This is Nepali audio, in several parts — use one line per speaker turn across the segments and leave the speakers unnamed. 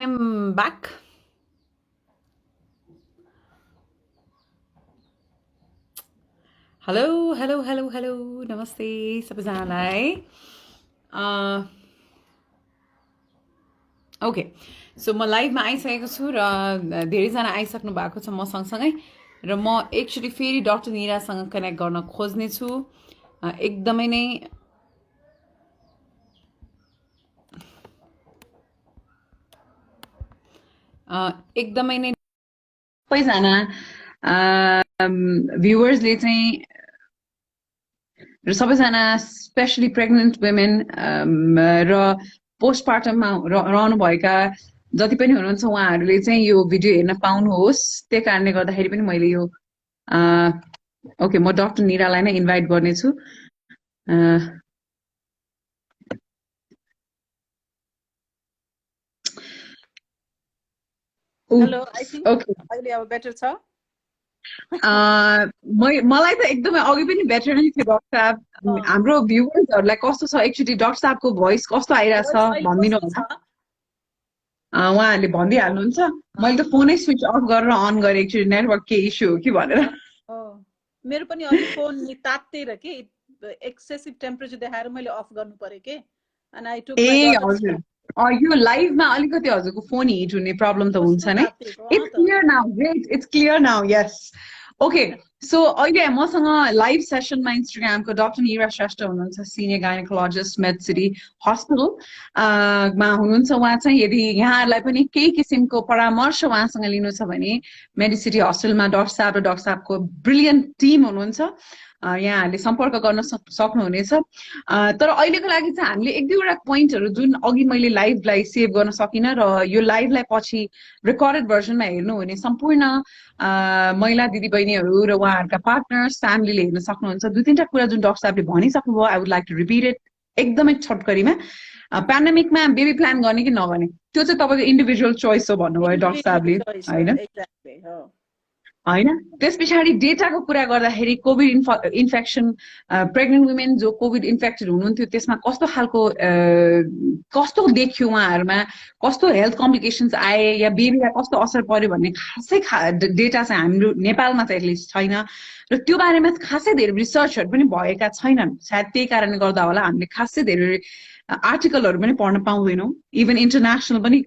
I'm back. Hello, hello, hello, hello. Namaste सबैजनालाई. ओके, सो म लाइभमा आइसकेको छु र धेरैजना आइसक्नु भएको छ म सँगसँगै र म एकचोटि फेरि डक्टर निरासँग कनेक्ट गर्न खोज्ने छु. एकदमै नै एकदमै नै सबैजना भ्युवर्सले चाहिँ र सबैजना स्पेसली प्रेग्नेन्ट वुमेन र पोस्टपार्टममा रहनुभएका जति पनि हुनुहुन्छ उहाँहरूले चाहिँ यो भिडियो हेर्न पाउनुहोस्. त्यही कारणले गर्दाखेरि पनि मैले यो ओके म डक्टर निरालाई नै इन्भाइट गर्नेछु.
Hello, I think
ओके,
अहिले अब बेटर छ.
मलाई त एकदमै अघि पनि बेटर नै थियो डक्टर साहब. हाम्रो भ्युवर्सहरूलाई कस्तो छ, एकचोटि डक्टर साहबको भोइस कस्तो आइरहेछ भनिदिनु होला. उहाँहरूले भनिदिइहाल्नुहुन्छ. मैले त फोनै स्विच अफ गरेर अन गरेँ, एकचोटि नेटवर्क के इस्यु हो कि भनेर.
मेरो पनि अलि फोन नि तातेर के एक्सेसिभ टेम्परेचर देखाएर मैले अफ गर्नु पर्यो के. And I took my daughter.
हजुर, यो लाइभमा अलिकति हजुरको फोन हिट हुने प्रब्लम त हुन्छ नै. It's clear now. Great, it's clear now. Yes. Okay, so अहिले मसँग लाइभ सेसनमा इन्स्टाग्रामको डक्टर निरा श्रेष्ठ हुनुहुन्छ, senior gynaecologist, made city hospital मा हुनुहुन्छ. उहाँ चाहिँ यदि यहाँहरूलाई पनि केही किसिमको परामर्श उहाँसँग लिनु छ भने मेडिसिटी हस्पिटलमा डक्टर साहब र डक्टर साहबको ब्रिलियन्ट टिम हुनुहुन्छ. यहाँहरूले सम्पर्क गर्न सक्नुहुनेछ. तर अहिलेको लागि चाहिँ हामीले एक दुईवटा पोइन्टहरू जुन अघि मैले लाइभलाई सेभ गर्न सकिनँ र यो लाइभलाई पछि रेकर्डेड भर्जनमा हेर्नुहुने सम्पूर्ण महिला दिदीबहिनीहरू र उहाँहरूका पार्टनर्स, फ्यामिलीले हेर्न सक्नुहुन्छ. दुई तिनवटा कुरा जुन डक्टर साहबले भनिसक्नुभयो, I would like to repeat it एकदमै छोटकरीमा. पेन्डेमिकमा बेबी प्लान गर्ने कि नगर्ने त्यो चाहिँ तपाईँको इन्डिभिजुअल चोइस हो भन्नुभयो डक्टर साहबले, होइन? होइन, त्यस पछाडि डेटाको कुरा गर्दाखेरि कोभिड इन्फेक्सन प्रेग्नेन्ट वुमेन जो कोभिड इन्फेक्टेड हुनुहुन्थ्यो त्यसमा कस्तो खालको कस्तो देखियो, उहाँहरूमा कस्तो हेल्थ कम्प्लिकेसन्स आए या बेबीलाई कस्तो असर पर्यो भन्ने खासै डेटा चाहिँ हाम्रो नेपालमा चाहिँ एटलिस्ट छैन र त्यो बारेमा खासै धेरै रिसर्चहरू पनि भएका छैनन्. सायद त्यही कारणले गर्दा होला हामीले खासै धेरै आर्टिकलहरू पनि पढ्न पाउँदैनौँ. इभन इन्टरनेसनल पनि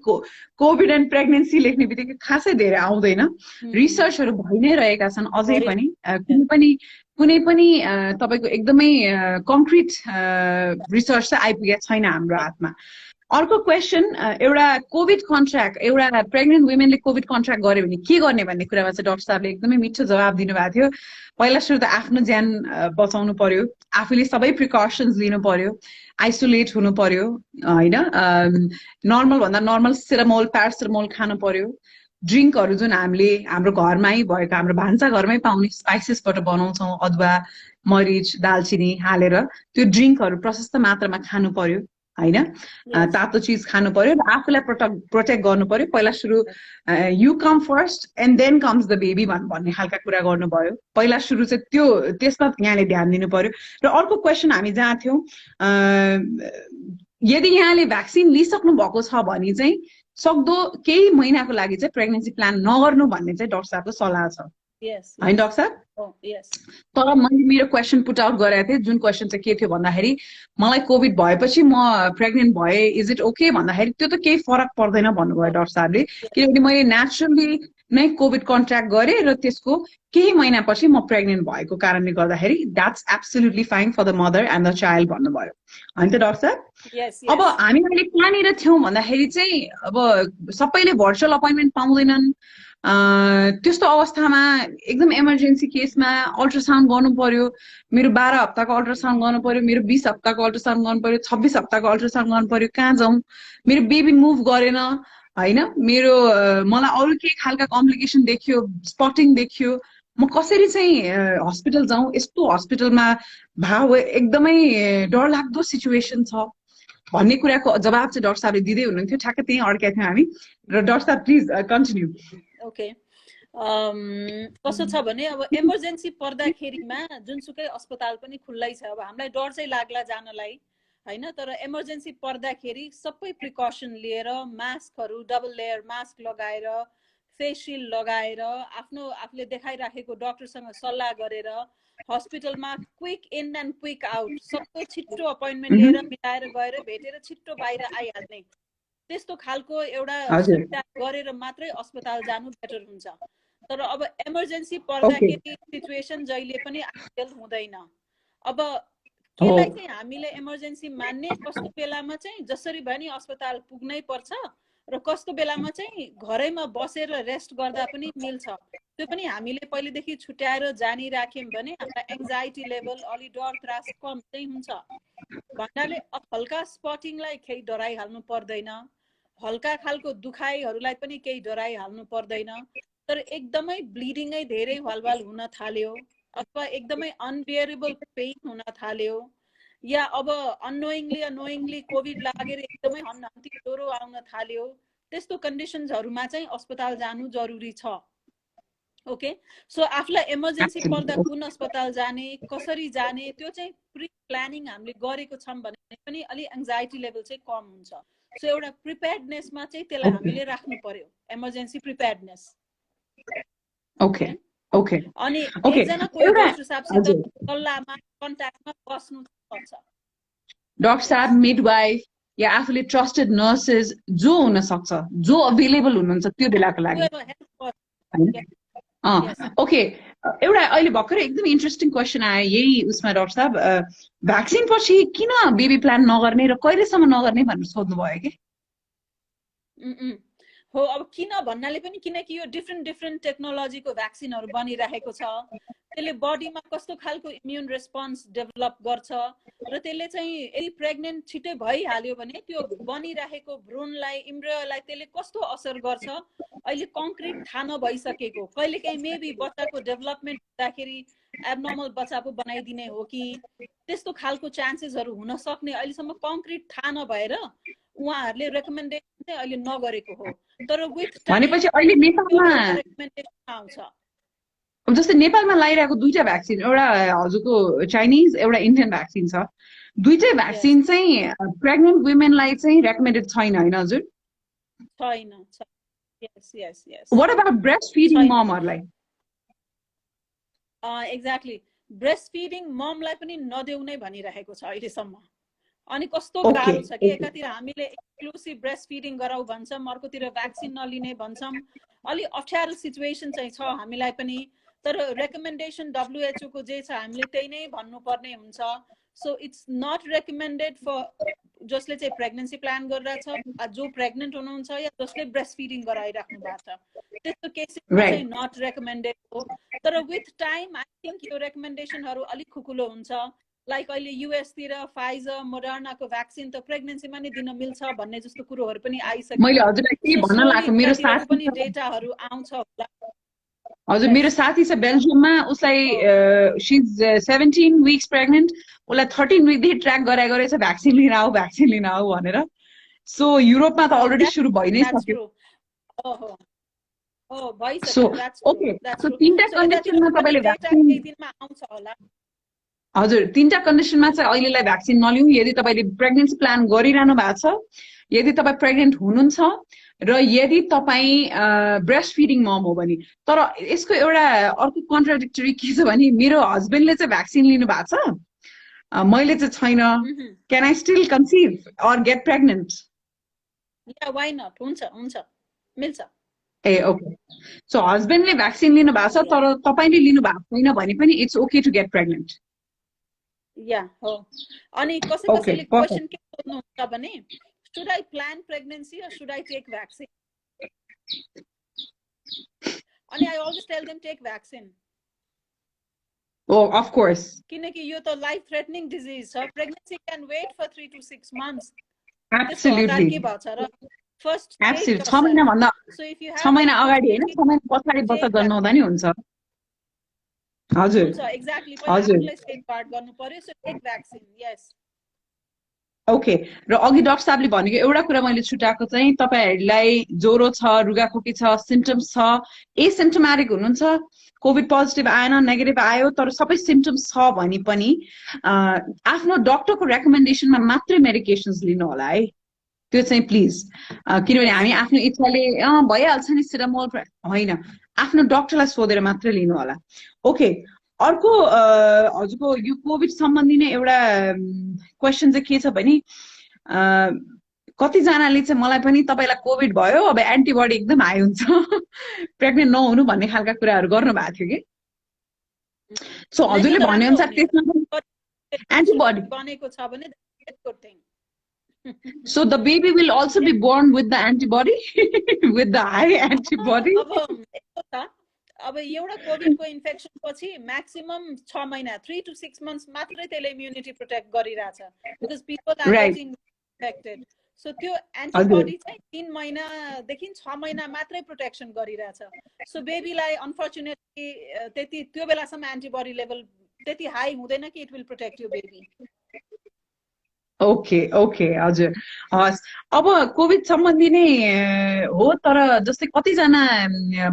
कोभिड एन्ड प्रेग्नेन्सी लेख्ने बित्तिकै खासै धेरै आउँदैन. रिसर्चहरू भइ नै रहेका छन् अझै पनि. कुनै पनि तपाईँको एकदमै कङ्क्रिट रिसर्च चाहिँ आइपुगेको छैन हाम्रो हातमा. अर्को क्वेसन, एउटा कोभिड कन्ट्र्याक्ट, एउटा प्रेग्नेन्ट वुमेनले कोभिड कन्ट्र्याक्ट गर्यो भने के गर्ने भन्ने कुरामा चाहिँ डक्टर साहबले एकदमै मिठो जवाब दिनुभएको थियो. पहिला सुरु त आफ्नो ज्यान बचाउनु पर्यो, आफूले सबै प्रिकसन्स लिनु पर्यो, आइसोलेट हुनु पर्यो, होइन? नर्मल भन्दा नर्मल सिरामोल, प्यारासिटामोल खानु पर्यो. ड्रिङ्कहरू जुन हामीले हाम्रो घरमै भएको, हाम्रो भान्सा घरमै पाउने स्पाइसेसबाट बनाउँछौँ, अदुवा, मरिच, दालचिनी हालेर त्यो ड्रिङ्कहरू प्रशस्त मात्रामा खानु पर्यो, होइन? तातो चिज खानु पर्यो र आफूलाई प्रोटेक्ट गर्नु पर्यो. पहिला सुरु you come first and then comes the baby भन्ने खालका कुरा गर्नुभयो. पहिला सुरु चाहिँ त्यो त्यसमा यहाँले ध्यान दिनु पर्यो. र अर्को क्वेसन हामी जहाँ थियौँ, यदि यहाँले भ्याक्सिन लिइसक्नु भएको छ भने चाहिँ सक्दो केही महिनाको लागि चाहिँ प्रेग्नेन्सी प्लान नगर्नु भन्ने चाहिँ डक्टर साहबको सल्लाह छ, होइन डक्टर साहब? तर मैले मेरो क्वेसन पुट आउट गरेको थिएँ. जुन क्वेसन चाहिँ के थियो भन्दाखेरि मलाई कोभिड भएपछि म प्रेग्नेन्ट भएँ, इज इट ओके भन्दाखेरि त्यो त केही फरक पर्दैन भन्नुभयो डक्टर साहबले. किनभने मैले नेचुरली नै कोभिड कन्ट्र्याक्ट गरेँ र त्यसको केही महिनापछि म प्रेग्नेन्ट भएको कारणले गर्दाखेरि that's absolutely fine for the mother and the child भन्नुभयो, होइन त डक्टर साहब? अब हामी अहिले कहाँनिर थियौँ भन्दाखेरि चाहिँ अब सबैले भर्चुअल अपोइन्टमेन्ट पाउँदैनन्. त्यस्तो अवस्थामा एकदम इमर्जेन्सी केसमा अल्ट्रासाउन्ड गर्नु पर्यो. मेरो 12 हप्ताको अल्ट्रासाउन्ड गर्नु पर्यो, मेरो 20 हप्ताको अल्ट्रासाउन्ड गर्नु पर्यो, 26 हप्ताको अल्ट्रासाउन्ड गर्नु पर्यो. कहाँ जाउँ? मेरो बेबी मुभ गरेन, होइन? मलाई अरू केही खालका कम्प्लिकेसन देखियो, स्पटिङ देखियो, म कसरी चाहिँ हस्पिटल जाउँ? यस्तो हस्पिटलमा भाव एकदमै डरलाग्दो सिचुएसन छ भन्ने कुराको जवाब चाहिँ डक्टर साहबले दिँदै हुनुहुन्थ्यो. ठ्याक्कै त्यहीँ अड्केका थियौँ हामी. र डक्टर साहब प्लिज कन्टिन्यू.
ओके, कस्तो छ भने अब इमर्जेन्सी पर्दाखेरिमा जुनसुकै अस्पताल पनि खुल्लै छ. अब हामीलाई डर चाहिँ लाग्ला जानलाई, हैन तर इमर्जेन्सी पर्दाखेरि सबै प्रिकसन लिएर मास्कहरू डबल लेयर मास्क लगाएर फेस शिल्ड लगाएर आफूले देखाइराखेको डाक्टरसँग सल्लाह गरेर हस्पिटलमा quick in and quick out सक्दो छिट्टो अपॉइन्टमेन्ट लिएर मिलाएर गएर भेटेर छिट्टो बाहिर आइहाल्ने त्यस्तो खालको एउटा सुविधा गरेर मात्रै अस्पताल जानु बेटर हुन्छ तर अब इमर्जेन्सी पर्दाखेरि सिचुएसन जहिले पनि आइडियल हुँदैन अब केलाई चाहिँ हामीले इमर्जेन्सी मान्ने कस्तो बेलामा चाहिँ जसरी भए नि अस्पताल पुग्नै पर्छ र कस्तो बेलामा चाहिँ घरैमा बसेर रेस्ट गर्दा पनि मिल्छ त्यो पनि हामीले पहिलेदेखि छुट्याएर जानिराख्यौँ भने हाम्रो एङ्जाइटी लेभल अलि डर त्रास कम चाहिँ हुन्छ भन्नाले हल्का स्पटिङलाई केही डराइहाल्नु पर्दैन हल्का खालको दुखाइहरूलाई पनि केही डराइहाल्नु पर्दैन तर एकदमै ब्लिडिङै धेरै हलवाल हुन थाल्यो अथवा एकदमै अनबियरेबल पेन हुन थाल्यो या अब अनोइङली कोभिड लागेर एकदमै हन्हन्ती ज्वरो आउन थाल्यो त्यस्तो कन्डिसन्सहरुमा चाहिँ अस्पताल जानु जरुरी छ ओके सो आफूलाई इमर्जेन्सी पर्दा कुन अस्पताल जाने कसरी जाने त्यो चाहिँ प्री प्लानिङ हामीले गरेको छौं भने पनि अलि एंजाइटी लेभल चाहिँ कम हुन्छ सो एउटा प्रिपेयर्डनेसमा चाहिँ त्यसलाई हामीले राख्नु पर्यो इमर्जेन्सी प्रिपेयर्डनेस
ओके ओके
अनि एकजना कोही डाक्टर साहबसित सल्लाहमा कन्ट्याक्टमा बस्नु पर्छ
डाक्टर साहब मिडवाइफ या आफूले ट्रस्टेड नर्सेस जो हुन सक्छ जो अवेलेबल हुनुहुन्छ त्यो बेलाको लागि ओके एउटा अहिले भर्खरै एकदम इन्ट्रेस्टिङ क्वेसन आयो यही उसमा डाक्टर साहब भ्याक्सिन पछि किन बेबी प्लान नगर्ने र कहिलेसम्म नगर्ने भनेर सोध्नु भयो के
हो अब किन भन्नाले पनि किनकि यो डिफ्रेन्ट टेक्नोलोजीको भ्याक्सिनहरु बनिरहेको छ त्यसले बडीमा कस्तो खालको इम्युन रेस्पोन्स डेभलप गर्छ र त्यसले चाहिँ यदि प्रेग्नेन्ट छिटै भइहाल्यो भने त्यो बनिरहेको भ्रूणलाई इम्ब्रियोलाई त्यसले कस्तो असर गर्छ अहिले कन्क्रिट थाहा नभइसकेको कहिलेकाहीँ मेबी बच्चाको डेभलपमेन्ट हुँदाखेरि एबनर्मल बच्चा पो बनाइदिने हो कि त्यस्तो खालको चान्सेसहरु हुन सक्ने अहिलेसम्म कन्क्रिट थाहा नभएर उहाँहरूले रेकमेन्डेसन चाहिँ अहिले नगरेको हो तर विथ
भनेपछि अहिले नेपालमा
रेकमेन्डेसन आउँछ
जस्तै नेपालमा लागिरहेको दुईटा भ्याक्सिन एउटा हजुरको चाइनिज एउटा इन्डियन भ्याक्सिन छ दुईटै भ्याक्सिन चाहिँ प्रेग्नेन्ट वुमेनलाई चाहिँ रेकमेन्डेड छैन हैन हजुर
छैन yes yes yes
what about breast feeding ममहरुलाई
एक्ज्याक्टली ब्रेस्ट फिडिङ ममलाई पनि नदेऊ नै भनिरहेको छ अहिलेसम्म अनि कस्तो गाह्रो छ कि एकातिर हामीले एक्सक्लुसिभ ब्रेस्ट फिडिङ गराउ भन्छौं अर्कोतिर भ्याक्सिन नलिने भन्छौं अलि अप्ठ्यारो सिचुएसन चाहिँ छ हामीलाई पनि तर रेकमेन्डेसन WHO को जे छ हामीले त्यही नै भन्नुपर्ने हुन्छ so it's not recommended for जसले चाहिँ प्रेग्नेन्सी प्लान गरिरहेछ जो प्रेग्नेन्ट हुनुहुन्छ या जसले ब्रेस्ट फिडिङ गराइराख्नु भएको छ त्यस्तो केसमा चाहिँ नट रेकमेन्डेड हो तर विथ टाइम आई थिंक यो रेकमेन्डेसनहरु अलि खुकुलो हुन्छ लाइक अहिले यूएस तिर फाइजर मोडर्नाको भ्याक्सिन त प्रेग्नेन्सीमा नै दिन मिल्छ भन्ने जस्तो कुरोहरु पनि आइसक्यो
मैले हजुरलाई के भन्न लाग्यो मेरो साथी
पनि डेटाहरु आउँछ होला
हजुर मेरो साथी छ बेल्जियममा उसलाई शी इज 17 वीक्स प्रेग्नेन्ट उलाई 13 वीक देखि ट्र्याक गराइरहेछ भ्याक्सिन लिन आऊ भनेर सो युरोपमा त अलरेडी सुरु भइ नै सक्यो
ओहो ओ भइसक्यो द्याट्स
ओके सो तीनटा कन्डिसनमा तपाईले भ्याक्सिन
दिनमा आउँछ होला
हजुर तीनटा कन्डिसनमा चाहिँ अहिलेलाई भ्याक्सिन नलिउँ यदि तपाईले प्रेग्नेन्सी प्लान गरिरहनु भएको छ यदि तपाई प्रेग्नेन्ट हुनुहुन्छ र यदि तपाई ब्रेस्ट फिडिङ मम हो भने तर यसको एउटा अर्को कन्ट्राडिक्टरी के छ भने मेरो हस्बेन्डले चाहिँ भ्याक्सिन लिनु भएको छ मैले चाहिँ छैन can I still conceive or get pregnant
या व्हाई नट हुन्छ मिल्छ
ए ओके सो हस्बेन्डले भ्याक्सिन लिनु भएको छ तर तपाईले लिनु भएको छैन भने पनि it's okay to get pregnant
या हो अनि कसैले क्वेशन के सोध्नुहुन्छ भने should I plan pregnancy or should I take vaccine? And I always tell them take vaccine.
Oh, of course.
Kinaki yo to life threatening disease. So pregnancy can wait for 3 to 6 months.
Absolutely.
First
absolutely. 6 महिना भन्दा
so if you have
6 महिना अगाडि हैन 6 महिना पछाडी बच्चा जन्म हुँदा नि हुन्छ हजुर
so exactly हजुर स्टेट पार्ट गर्नु पर्यो so take vaccine yes
okay र अघि डाक्टर साहबले भनेको एउटा कुरा मैले छुट्याएको चाहिँ तपाईहरूलाई ज्वरो छ रुगाखोकी छ सिम्टम्स छ एसिम्टोमेटिक हुनुहुन्छ कोभिड पोजिटिभ आएन नेगेटिभ आयो तर सबै सिम्टम्स छ भने पनि आफ्नो डक्टरको रेकमेन्डेसनमा मात्रै मेडिकेसन्स लिनु होला है त्यो चाहिँ प्लिज किनभने हामी आफ्नो इच्छाले भइहाल्छ नि सिरामोल होइन आफ्नो डक्टरलाई सोधेर मात्रै लिनु होला ओके अर्को हजुरको यो कोभिड सम्बन्धी नै एउटा क्वेसन चाहिँ के छ भने कतिजनाले चाहिँ मलाई पनि तपाईँलाई कोभिड भयो अब एन्टिबडी एकदम हाई हुन्छ प्रेग्नेन्ट नहुनु भन्ने खालका कुराहरू गर्नुभएको थियो कि सो हजुरले भने अनुसार त्यसमा एन्टिबडी
बनेको छ भने
so the baby will also be born with the antibody with the high antibody
अब एउटा कोभिडको इन्फेक्सन पछि म्याक्सिमम 6 महिना 3 to 6 months मात्रै त्यसले इम्युनिटी प्रोटेक्ट गरिरहेछ because people are getting infected so त्यो एन्टिबडी चाहिँ 3 महिनादेखि 6 महिना मात्रै प्रोटेक्सन गरिरहेछ सो बेबीलाई अनफर्चुनेटली त्यति त्यो बेलासम्म एन्टिबडी लेभल त्यति हाई हुँदैन कि it will protect you baby
okay okay हजुर हस् अब कोभिड सम्बन्धी नै हो तर जस्तै कतिजना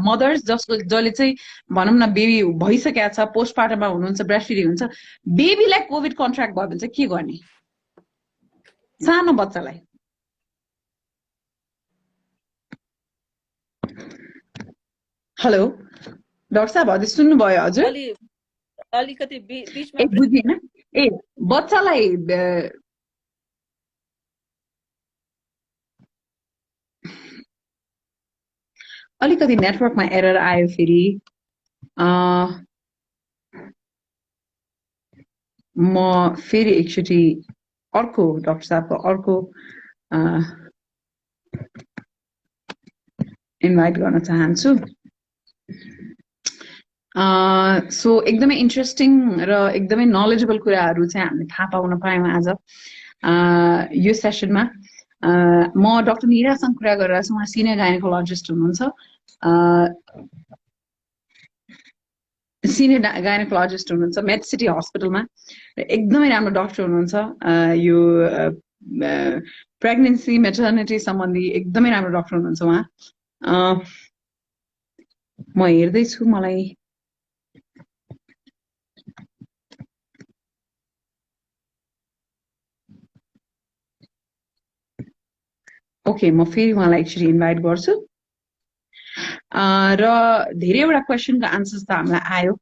मदर्स जसले चाहिँ भनौँ न बेबी भइसकेको छ पोस्टपार्टममा हुनुहुन्छ ब्रेस्ट फिडिङ हुन्छ बेबीलाई कोभिड कन्ट्र्याक्ट भयो भने चाहिँ के गर्ने सानो बच्चालाई हेलो डाक्टर साहब हजुर सुन्नुभयो हजुर
अलिकति बीचमा
बुझिन ए बच्चालाई अलिकति नेटवर्कमा एरर आयो फेरि म फेरि एकचोटि अर्को डाक्टर साहबको अर्को इन्भाइट गर्न चाहन्छु सो एकदमै इन्ट्रेस्टिङ र एकदमै नलेजेबल कुराहरू चाहिँ हामीले थाहा पाउन पायौँ आज यो सेसनमा म डाक्टर निरासँग कुरा गरिरहेको छु उहाँ सिनियर गाइनेकोलोजिस्ट हुनुहुन्छ सिनियर गाइनेकोलोजिस्ट हुनुहुन्छ मेड सिटी हस्पिटलमा एकदमै राम्रो डाक्टर हुनुहुन्छ यो प्रेग्नेन्सी मेटर्निटी सम्बन्धी एकदमै राम्रो डाक्टर हुनुहुन्छ उहाँ म हेर्दैछु मलाई ओके म फेरि उहाँलाई एकचोटि इन्भाइट गर्छु र धेरैवटा क्वेसनको आन्सर्स त हामीलाई आयो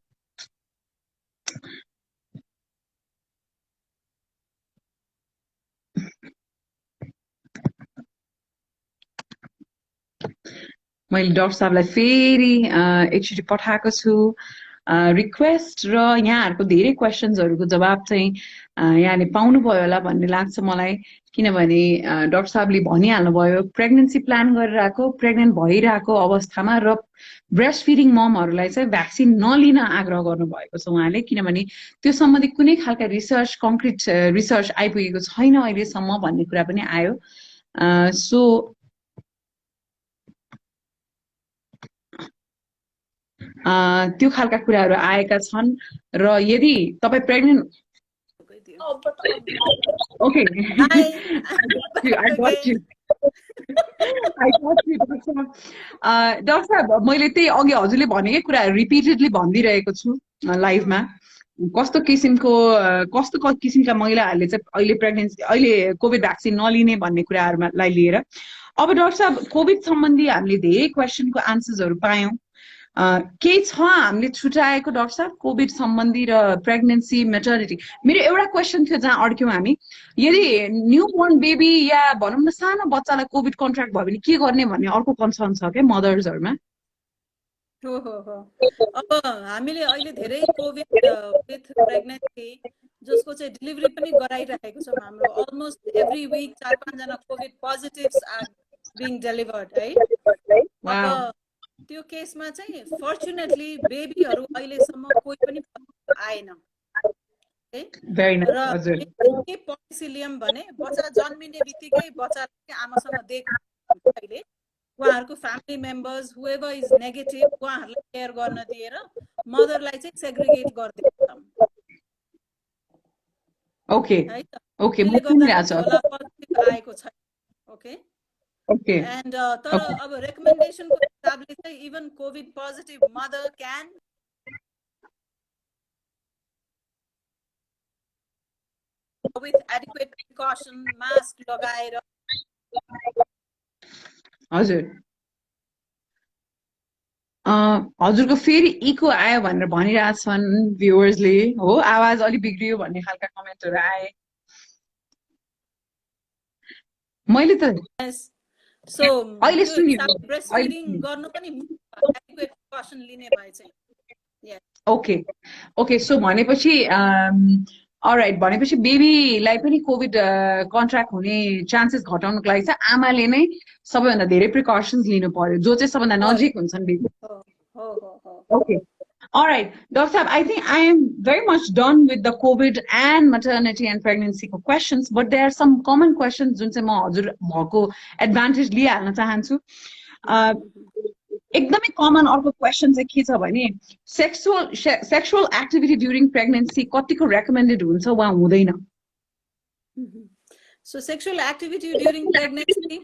मैले डाक्टर साहबलाई फेरि एकचोटि पठाएको छु रिक्वेस्ट र यहाँहरूको धेरै क्वेसन्सहरूको जवाब चाहिँ यहाँले पाउनुभयो होला भन्ने लाग्छ मलाई किनभने डाक्टर साहबले भनिहाल्नुभयो प्रेग्नेन्सी प्लान गरिरहेको प्रेग्नेन्ट भइरहेको अवस्थामा र ब्रेस्ट फिडिङ ममहरूलाई चाहिँ भ्याक्सिन नलिन आग्रह गर्नुभएको छ उहाँले किनभने त्यो सम्बन्धी कुनै खालका रिसर्च कङ्क्रिट रिसर्च आइपुगेको छैन अहिलेसम्म भन्ने कुरा पनि आयो सो त्यो खालका कुराहरू आएका छन् र यदि तपाईँ प्रेग्नेन्ट ओके डाक्टर साहब मैले त्यही अघि हजुरले भनेकै कुराहरू रिपिटेडली भनिदिइरहेको छु लाइभमा कस्तो किसिमका महिलाहरूले चाहिँ अहिले प्रेग्नेन्सी अहिले कोभिड भ्याक्सिन नलिने भन्ने कुराहरूलाई लिएर अब डाक्टर साहब कोभिड सम्बन्धी हामीले धेरै क्वेसनको आन्सर्सहरू पायौँ के छ हामीले छुट्याएको डाक्टर साहब कोभिड सम्बन्धी र प्रेग्नेन्सी मेटर्निटी मेरो एउटा क्वेसन थियो जहाँ अड्क्यौँ हामी यदि न्यू बोर्न बेबी या भनौँ न सानो बच्चालाई कोभिड कन्ट्र्याक्ट भयो भने के गर्ने भन्ने अर्को कन्सर्न छ क्या मदर्सहरूमा
अब हामीले अहिले धेरै कोभिड विथ प्रेग्नेन्सी जसको चाहिँ डेलिभरी पनि गराइरहेको छौँ हाम्रो अलमोस्ट एभ्री विक 4-5 जना COVID positives are being delivered है त्यो केसमा चाहिँ फर्चुनेटली बेबीहरू अहिलेसम्म कोही पनि आएन र के पोलिसी लियौँ भने बच्चा जन्मिने बित्तिकै बच्चालाई आमासँग दिएको अहिले उहाँहरूको family members whoever is negative उहाँहरूलाई केयर गर्न दिएर मदरलाई चाहिँ सेग्रिगेट गरिदिन्छौँ
ओके ओके
त्यसले
म पनि
गर्दाखेरि होला पोजिटिभ आएको छैन ओके
ओके
एन्ड तर अब रेकमेन्डेसनको हिसाबले चाहिँ even covid positive mother can with adequate precaution mask लगाएर
हजुर हजुरको फेरि इको आयो भनेर भनिरहेछन् भ्युअर्सले हो आवाज अलि बिग्रियो भन्ने खालका कमेन्टहरू आए मैले त
सो
अहिले
त्यो
सुन्यो
हिसाबले ब्रेस्ट फिडिङ गर्नु पनि एडिक्वेट प्रिकसन लिने भए चाहिँ
ओके ओके सो भनेपछि अलराइट भनेपछि बेबीलाई पनि कोभिड कन्ट्र्याक्ट हुने चान्सेस घटाउनको लागि चाहिँ आमाले नै सबैभन्दा धेरै प्रिकसन्स लिनु पर्यो जो चाहिँ सबभन्दा नजिक हुन्छन् baby okay Alright, Dr. Saab, I think I am very much done with the COVID and maternity and pregnancy questions, but there are some common questions जुन चाहिँ म हजुर भएको एडभान्टेज लिइहाल्न चाहन्छु एकदमै कमन अर्को क्वेसन चाहिँ के छ भने सेक्सुअल एक्टिभिटी ड्युरिङ प्रेग्नेन्सी कतिको रेकमेन्डेड हुन्छ वा हुँदैन
so sexual activity during pregnancy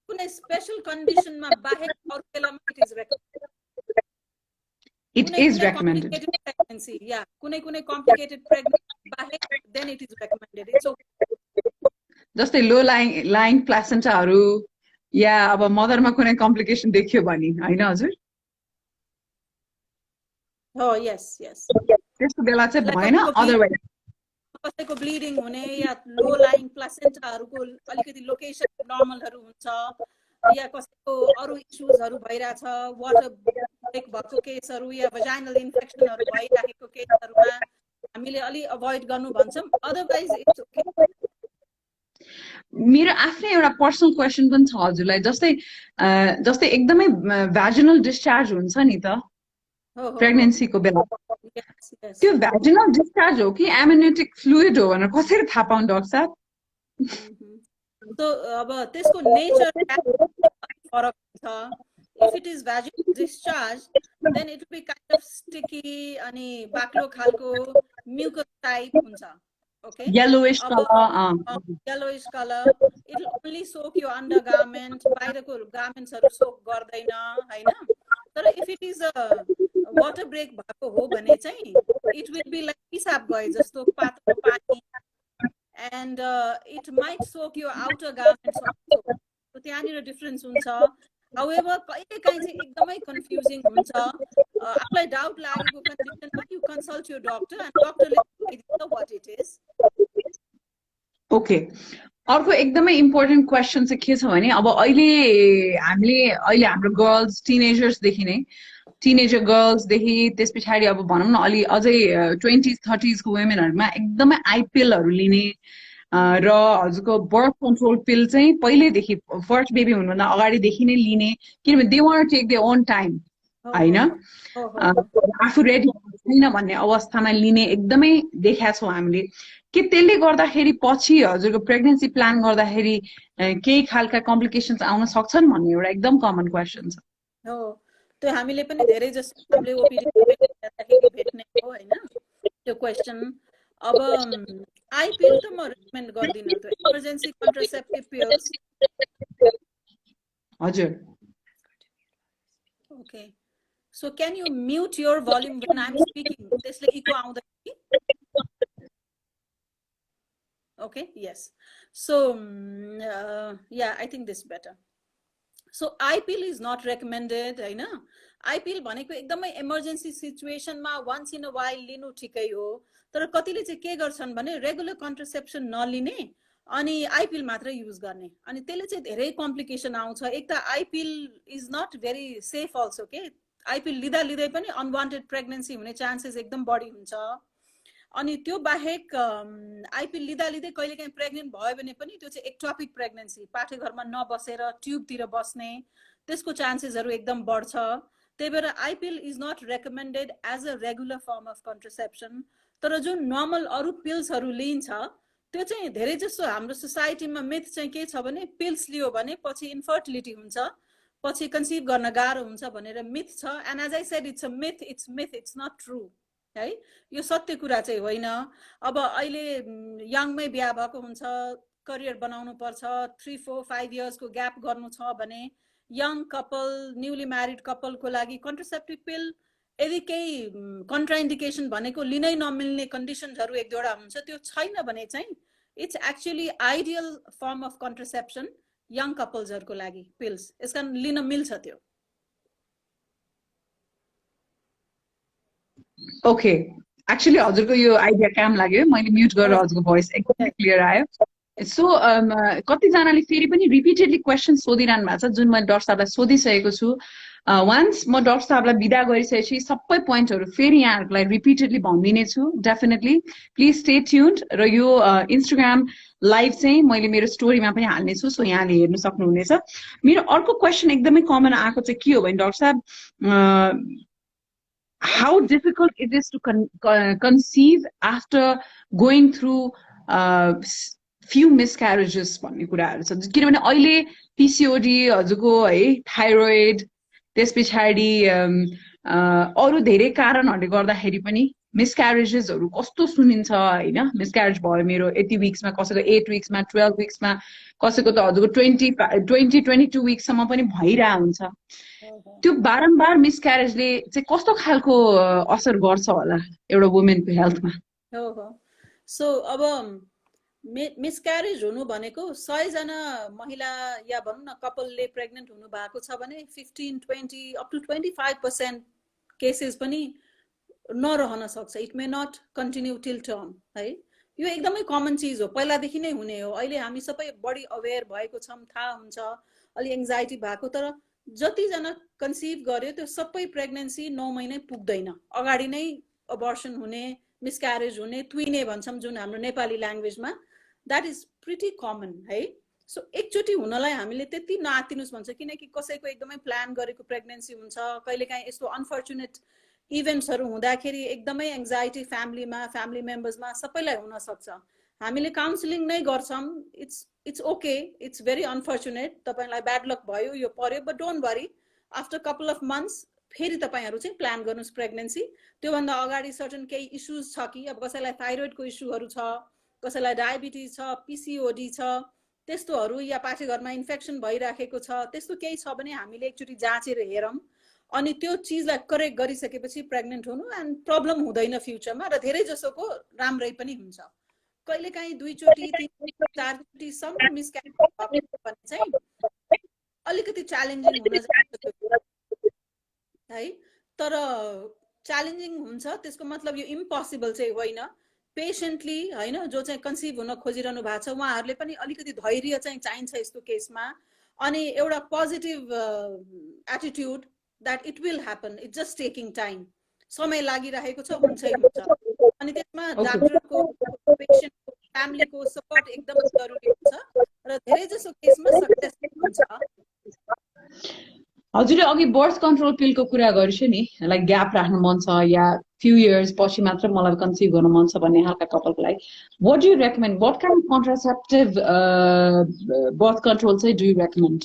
कुनै स्पेशल कन्डिसनमा बाहेक अरू बेलामा it is recommended
It is recommended.
Pregnancy, yeah. Kunai complicated pregnancy bahe, then it is recommended. It's okay.
Just a low lying placenta haru या अब मदरमा कुनै कम्प्लिकेसन देखियो भने हैन हजुर
हो यस यस
त्यस्तो बेला चाहिँ भएन अदरवाइज
कसैको ब्लिडिङ हुने या लो लाइङ प्लासेन्टाहरुको अलिकति लोकेसन नर्मलहरु हुन्छ या कसैको अरु इश्यूजहरु भइराछ वाटर ब्रेक भएको केसहरु या भजाइनल इन्फेक्सनहरु भइराखेको केसहरुमा हामीले अलि अभोइड गर्नु भन्छौं अदरवाइज इट्स ओके
मेरो आफ्नै एउटा पर्सनल क्वेशन पनि छ हजुरलाई जस्तै एकदमै भ्याजिनल डिस्चार्ज हुन्छ नि त प्रेग्नेन्सीको बेला त्यो भ्याजिनल डिस्चार्ज हो कि एमनियोटिक फ्लुइड हो भनेर कसरी थाहा पाउँ डाक्टर साहब
तो अब त्यसको नेचर फरक छ if it is vaginal discharge then it will be kind of sticky अनि बाक्लो खालको mucus type हुन्छ okay
yellowish color
yellowish color it will only soak your undergarment बाहिरको garments हरु soak गर्दैन हैन तर if it is a water break भएको हो भने चाहिँ it will be like पिसाब गए जस्तो पातलो पानी and it might soak your outer garments also so त्यहाँनिर डिफरेन्स हुन्छ however कहिलेकाहीँ चाहिँ एकदमै कन्फ्युजिङ हुन्छ आफुलाई डाउट लागेको कन्डिसनमा you consult your doctor and doctorले बताइदिन्छ what it is
okay अर्को एकदमै इम्पोर्टेन्ट क्वेसन चाहिँ के छ भने अब अहिले हाम्रो गर्ल्स टिनेजर्सदेखि नै टिनेजर गर्ल्सदेखि त्यस पछाडि अब भनौँ न अलि अझै 20s 30s को वुमेनहरुमा एकदमै आइपिलहरु लिने र हजुरको बर्थ कन्ट्रोल पिल चाहिँ पहिलेदेखि फर्स्ट बेबी हुनुभन्दा अगाडिदेखि नै लिने किनभने they want to take their own time हैन आफू रेडी छैन भन्ने अवस्थामा लिने एकदमै देखाएको छौँ हामीले के त्यसले गर्दाखेरि पछि हजुरको प्रेग्नेन्सी प्लान गर्दाखेरि केही खालका कम्प्लिकेसन्स आउन सक्छन् भन्ने एउटा एकदम कमन क्वेसन छ
हो त्यो हामीले पनि धेरै जस्तो हामीले ओपिडी भेट्ने हो हैन त्यो क्वेशन अब आइपिल त म रेकमेन्ड गर्दिन त इमर्जेन्सी कन्ट्रासेप्टिभ पिल्स
हजुर
okay so can you mute your volume when I am speaking त्यसले इको आउँदैन okay yes so yeah I think this better so IPL is not recommended हैन IPL भनेको एकदमै emergency सिचुएसनमा once in a while लिनु ठिकै हो तर कतिले चाहिँ के गर्छन् भने रेगुलर कन्ट्रासेप्सन नलिने अनि IPL मात्र युज गर्ने अनि त्यसले चाहिँ धेरै कम्प्लिकेसन आउँछ एक त IPL is not very safe also के IPL लिदा लिदै पनि अनवान्टेड प्रेग्नेन्सी हुने चान्सेस एकदम बढी हुन्छ अनि त्यो बाहेक आइपिल लिदा लिदै कहिलेकाहीँ प्रेग्नेन्ट भयो भने पनि त्यो चाहिँ एक्टोपिक प्रेग्नेन्सी पाठेघरमा नबसेर ट्युबतिर बस्ने त्यसको चान्सेसहरु एकदम बढ्छ त्यही भएर I pill is not recommended as a regular form of contraception तर जुन नर्मल अरु पिल्सहरु लिन्छ त्यो चाहिँ धेरै जसो हाम्रो सोसाइटीमा मिथ चाहिँ के छ भने पिल्स लियो भने पछि इन्फर्टिलिटी हुन्छ पछि कन्सिभ गर्न गाह्रो हुन्छ भनेर मिथ छ and as I said it's a myth it's not true है, यो सत्य कुरा चाहिँ होइन। अब अहिले यङमै बिहा भएको हुन्छ, करियर बनाउनु पर्छ, 3, 4, 5 इयर्सको ग्याप गर्नु छ भने यङ कपल, न्युली म्यारिड कपलको लागि कन्ट्रासेप्टिभ पिल यदि केही कन्ट्राइन्डिकेसन भनेको लिनै नमिल्ने कन्डिसन्सहरू 1-2 हुन्छ, त्यो छैन भने चाहिँ it's actually ideal form of contraception young कपल्सहरूको लागि पिल्स, यसकारण लिन मिल्छ त्यो।
ओके, एक्चुअली हजुरको यो आइडिया काम लाग्यो, मैले म्युट गरेर हजुरको भोइस एकदमै क्लियर आयो। सो कतिजनाले फेरि पनि रिपिटेडली क्वेसन सोधिरहनु भएको छ, जुन मैले डाक्टर साहबलाई सोधिसकेको छु। वान्स म डाक्टर साहबलाई बिदा गरिसकेपछि सबै पोइन्टहरू फेरि यहाँहरूलाई रिपिटेडली भनिदिने छु डेफिनेटली। Please stay tuned. र यो इन्स्टाग्राम लाइभ चाहिँ मैले मेरो स्टोरीमा पनि हाल्नेछु, सो यहाँले हेर्नु सक्नुहुनेछ। मेरो अर्को क्वेसन एकदमै कमन आएको चाहिँ के हो भने डाक्टर साहब, how difficult it is to conceive after going through few miscarriages भन्ने कुराहरू छ। किनभने अहिले पिसिओडी हजुरको है, थाइरोइड, त्यस पछाडि अरू धेरै कारणहरूले गर्दाखेरि पनि मिसक्यारेजेसहरू कस्तो सुनिन्छ होइन। मिसक्यारेज भयो मेरो यति विक्समा, कसैको 8 विक्समा, 12 विक्समा, कसैको त हजुरको 22 विक्ससम्म पनि भइरहेको हुन्छ। त्यो बारम्बार मिसक्यारेजले चाहिँ कस्तो खालको असर गर्छ होला एउटा वुमेनको हेल्थमा?
सो अब मिसक्यारेज हुनु भनेको 100 जना महिला या भनौँ न कपलले प्रेग्नेन्ट हुनु भएको छ भने 15, 20 अप टु 25% केसेस पनि नरहन सक्छ। It may not continue till term है। यो एकदमै कमन चिज हो, पहिलादेखि नै हुने हो। अहिले हामी सबै बढी अवेर भएको छौँ, थाहा हुन्छ, अलि एङ्जाइटी भएको, तर जतिजना कन्सिभ गर्यो त्यो सबै प्रेग्नेन्सी 9 महिनै पुग्दैन, अगाडि नै अबर्सन हुने, मिसक्यारेज हुने, तुइने भन्छौँ जुन हाम्रो नेपाली ल्याङ्ग्वेजमा, द्याट इज प्रिटी कमन है। सो एकचोटि हुनलाई हामीले त्यति नआतिनुस् भन्छ, किनकि कसैको एकदमै प्लान गरेको प्रेग्नेन्सी हुन्छ, कहिलेकाहीँ यस्तो अनफर्चुनेट इभेन्ट्सहरू हुँदाखेरि एकदमै एङ्जाइटी फ्यामिलीमा, फ्यामिली मेम्बर्समा सबैलाई हुन सक्छ। हामीले काउन्सिलिङ नै गर्छौँ, it's okay, it's very unfortunate, तपाईँलाई ब्याड लक भयो, यो पर्यो, but don't worry, after couple of months फेरि तपाईँहरू चाहिँ प्लान गर्नुहोस् प्रेग्नेन्सी। त्योभन्दा अगाडि सर्टन केही इस्युज छ कि, अब कसैलाई थाइरोइडको इस्युहरू छ, कसैलाई डायबिटिज छ, पिसिओडी छ, त्यस्तोहरू, या पाठेघरमा इन्फेक्सन भइराखेको छ, त्यस्तो केही छ भने हामीले एकचोटि जाँचेर हेरौँ, अनि त्यो चिजलाई करेक्ट गरिसकेपछि प्रेग्नेन्ट हुनु, एन्ड प्रब्लम हुँदैन फ्युचरमा, र धेरै जसोको राम्रै पनि हुन्छ। कहिलेकाहीँ 2 चोटि 3 चोटि 4 चोटिसम्म मिसक्यारेज भएको भने चाहिँ अलिकति च्यालेन्जिङ हुन जान्छ है। तर च्यालेन्जिङ हुन्छ त्यसको मतलब यो इम्पोसिबल चाहिँ होइन। पेसेन्टली होइन, जो चाहिँ कन्सिभ हुन खोजिरहनु भएको छ उहाँहरूले पनि अलिकति धैर्य चाहिँ चाहिन्छ यस्तो केसमा, अनि एउटा positive attitude that it will happen, it's just taking time, समय लागिरहेको छ, हुन्छै हुन्छ। अनि त्यसमा डाक्टरको, पेसेन्टको, फ्यामिलीको सपोर्ट एकदम जरुरी हुन्छ, र धेरै जसो केसमा सक्सेसफुल हुन्छ।
हजुरले अघि बर्थ कन्ट्रोल पिलको कुरा गरियो नि, लाइक ग्याप राख्नु मन छ या फ्यु इयर्स पछि मात्र मलाई कन्सिभ गर्न मन छ भन्ने खालका कपलको लागि, what do you recommend, what kind of contraceptive birth control चाहिँ डु यु रेकमेन्ड?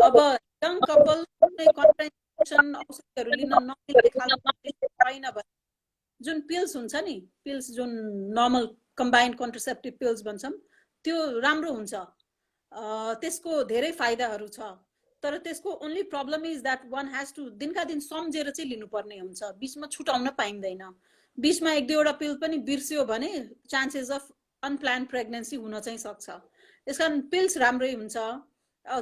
अब यङ कपल कन्ट्रासेप्सन औषधिहरू लिन नमिल्ने खालको छैन भने जुन पिल्स हुन्छ नि, पिल्स जुन नर्मल कम्बाइन्ड कन्ट्रासेप्टिभ पिल्स भन्छौँ, त्यो राम्रो हुन्छ, त्यसको धेरै फाइदाहरू छ। तर त्यसको only problem is that one has to दिनका दिन सम्झेर चाहिँ लिनुपर्ने हुन्छ, बिचमा छुटाउन पाइँदैन। बिचमा 1-2 पिल पनि बिर्स्यो भने चान्सेस अफ अनप्लान प्रेग्नेन्सी हुन चाहिँ सक्छ। त्यसकारण पिल्स राम्रै हुन्छ।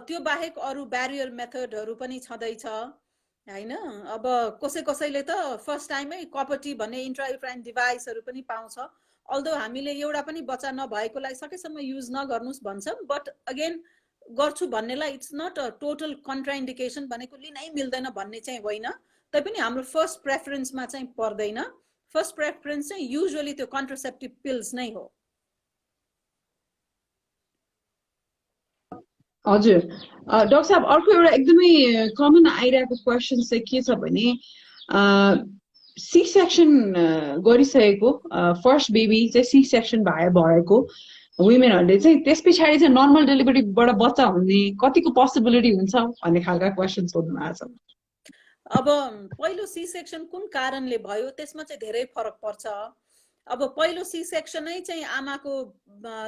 त्यो बाहेक अरू ब्यारियर मेथडहरू पनि छँदैछ होइन। अब कसैले त फर्स्ट टाइमै कपटी भन्ने इन्ट्रायुट्राइन डिभाइसहरू पनि पाउँछ, अल्दो हामीले एउटा पनि बच्चा नभएकोलाई सकेसम्म युज नगर्नुहोस् भन्छौँ, बट अगेन गर्छु भन्नेलाई इट्स नट अ टोटल कन्ट्राइन्डिकेसन भनेको लिनै मिल्दैन भन्ने चाहिँ होइन। तैपनि हाम्रो फर्स्ट प्रेफरेन्समा चाहिँ पर्दैन। फर्स्ट प्रेफरेन्स चाहिँ युजुअली त्यो कन्ट्रासेप्टिभ पिल्स नै हो।
हजुर डाक्टर साहब, अर्को एउटा एकदमै कमन आइरहेको क्वेसन चाहिँ के छ भने, सी सेक्सन गरिसकेको फर्स्ट बेबी चाहिँ सी सेक्सन भएको वुमेनहरूले चाहिँ त्यस पछाडि चाहिँ नर्मल डेलिभरीबाट बच्चा हुने कतिको पोसिबिलिटी हुन्छ भन्ने खालका क्वेसन सोध्नु भएको छ।
अब पहिलो सी सेक्सन कुन कारणले भयो त्यसमा चाहिँ धेरै फरक पर्छ। अब पहिलो सी सेक्सनै चाहिँ आमाको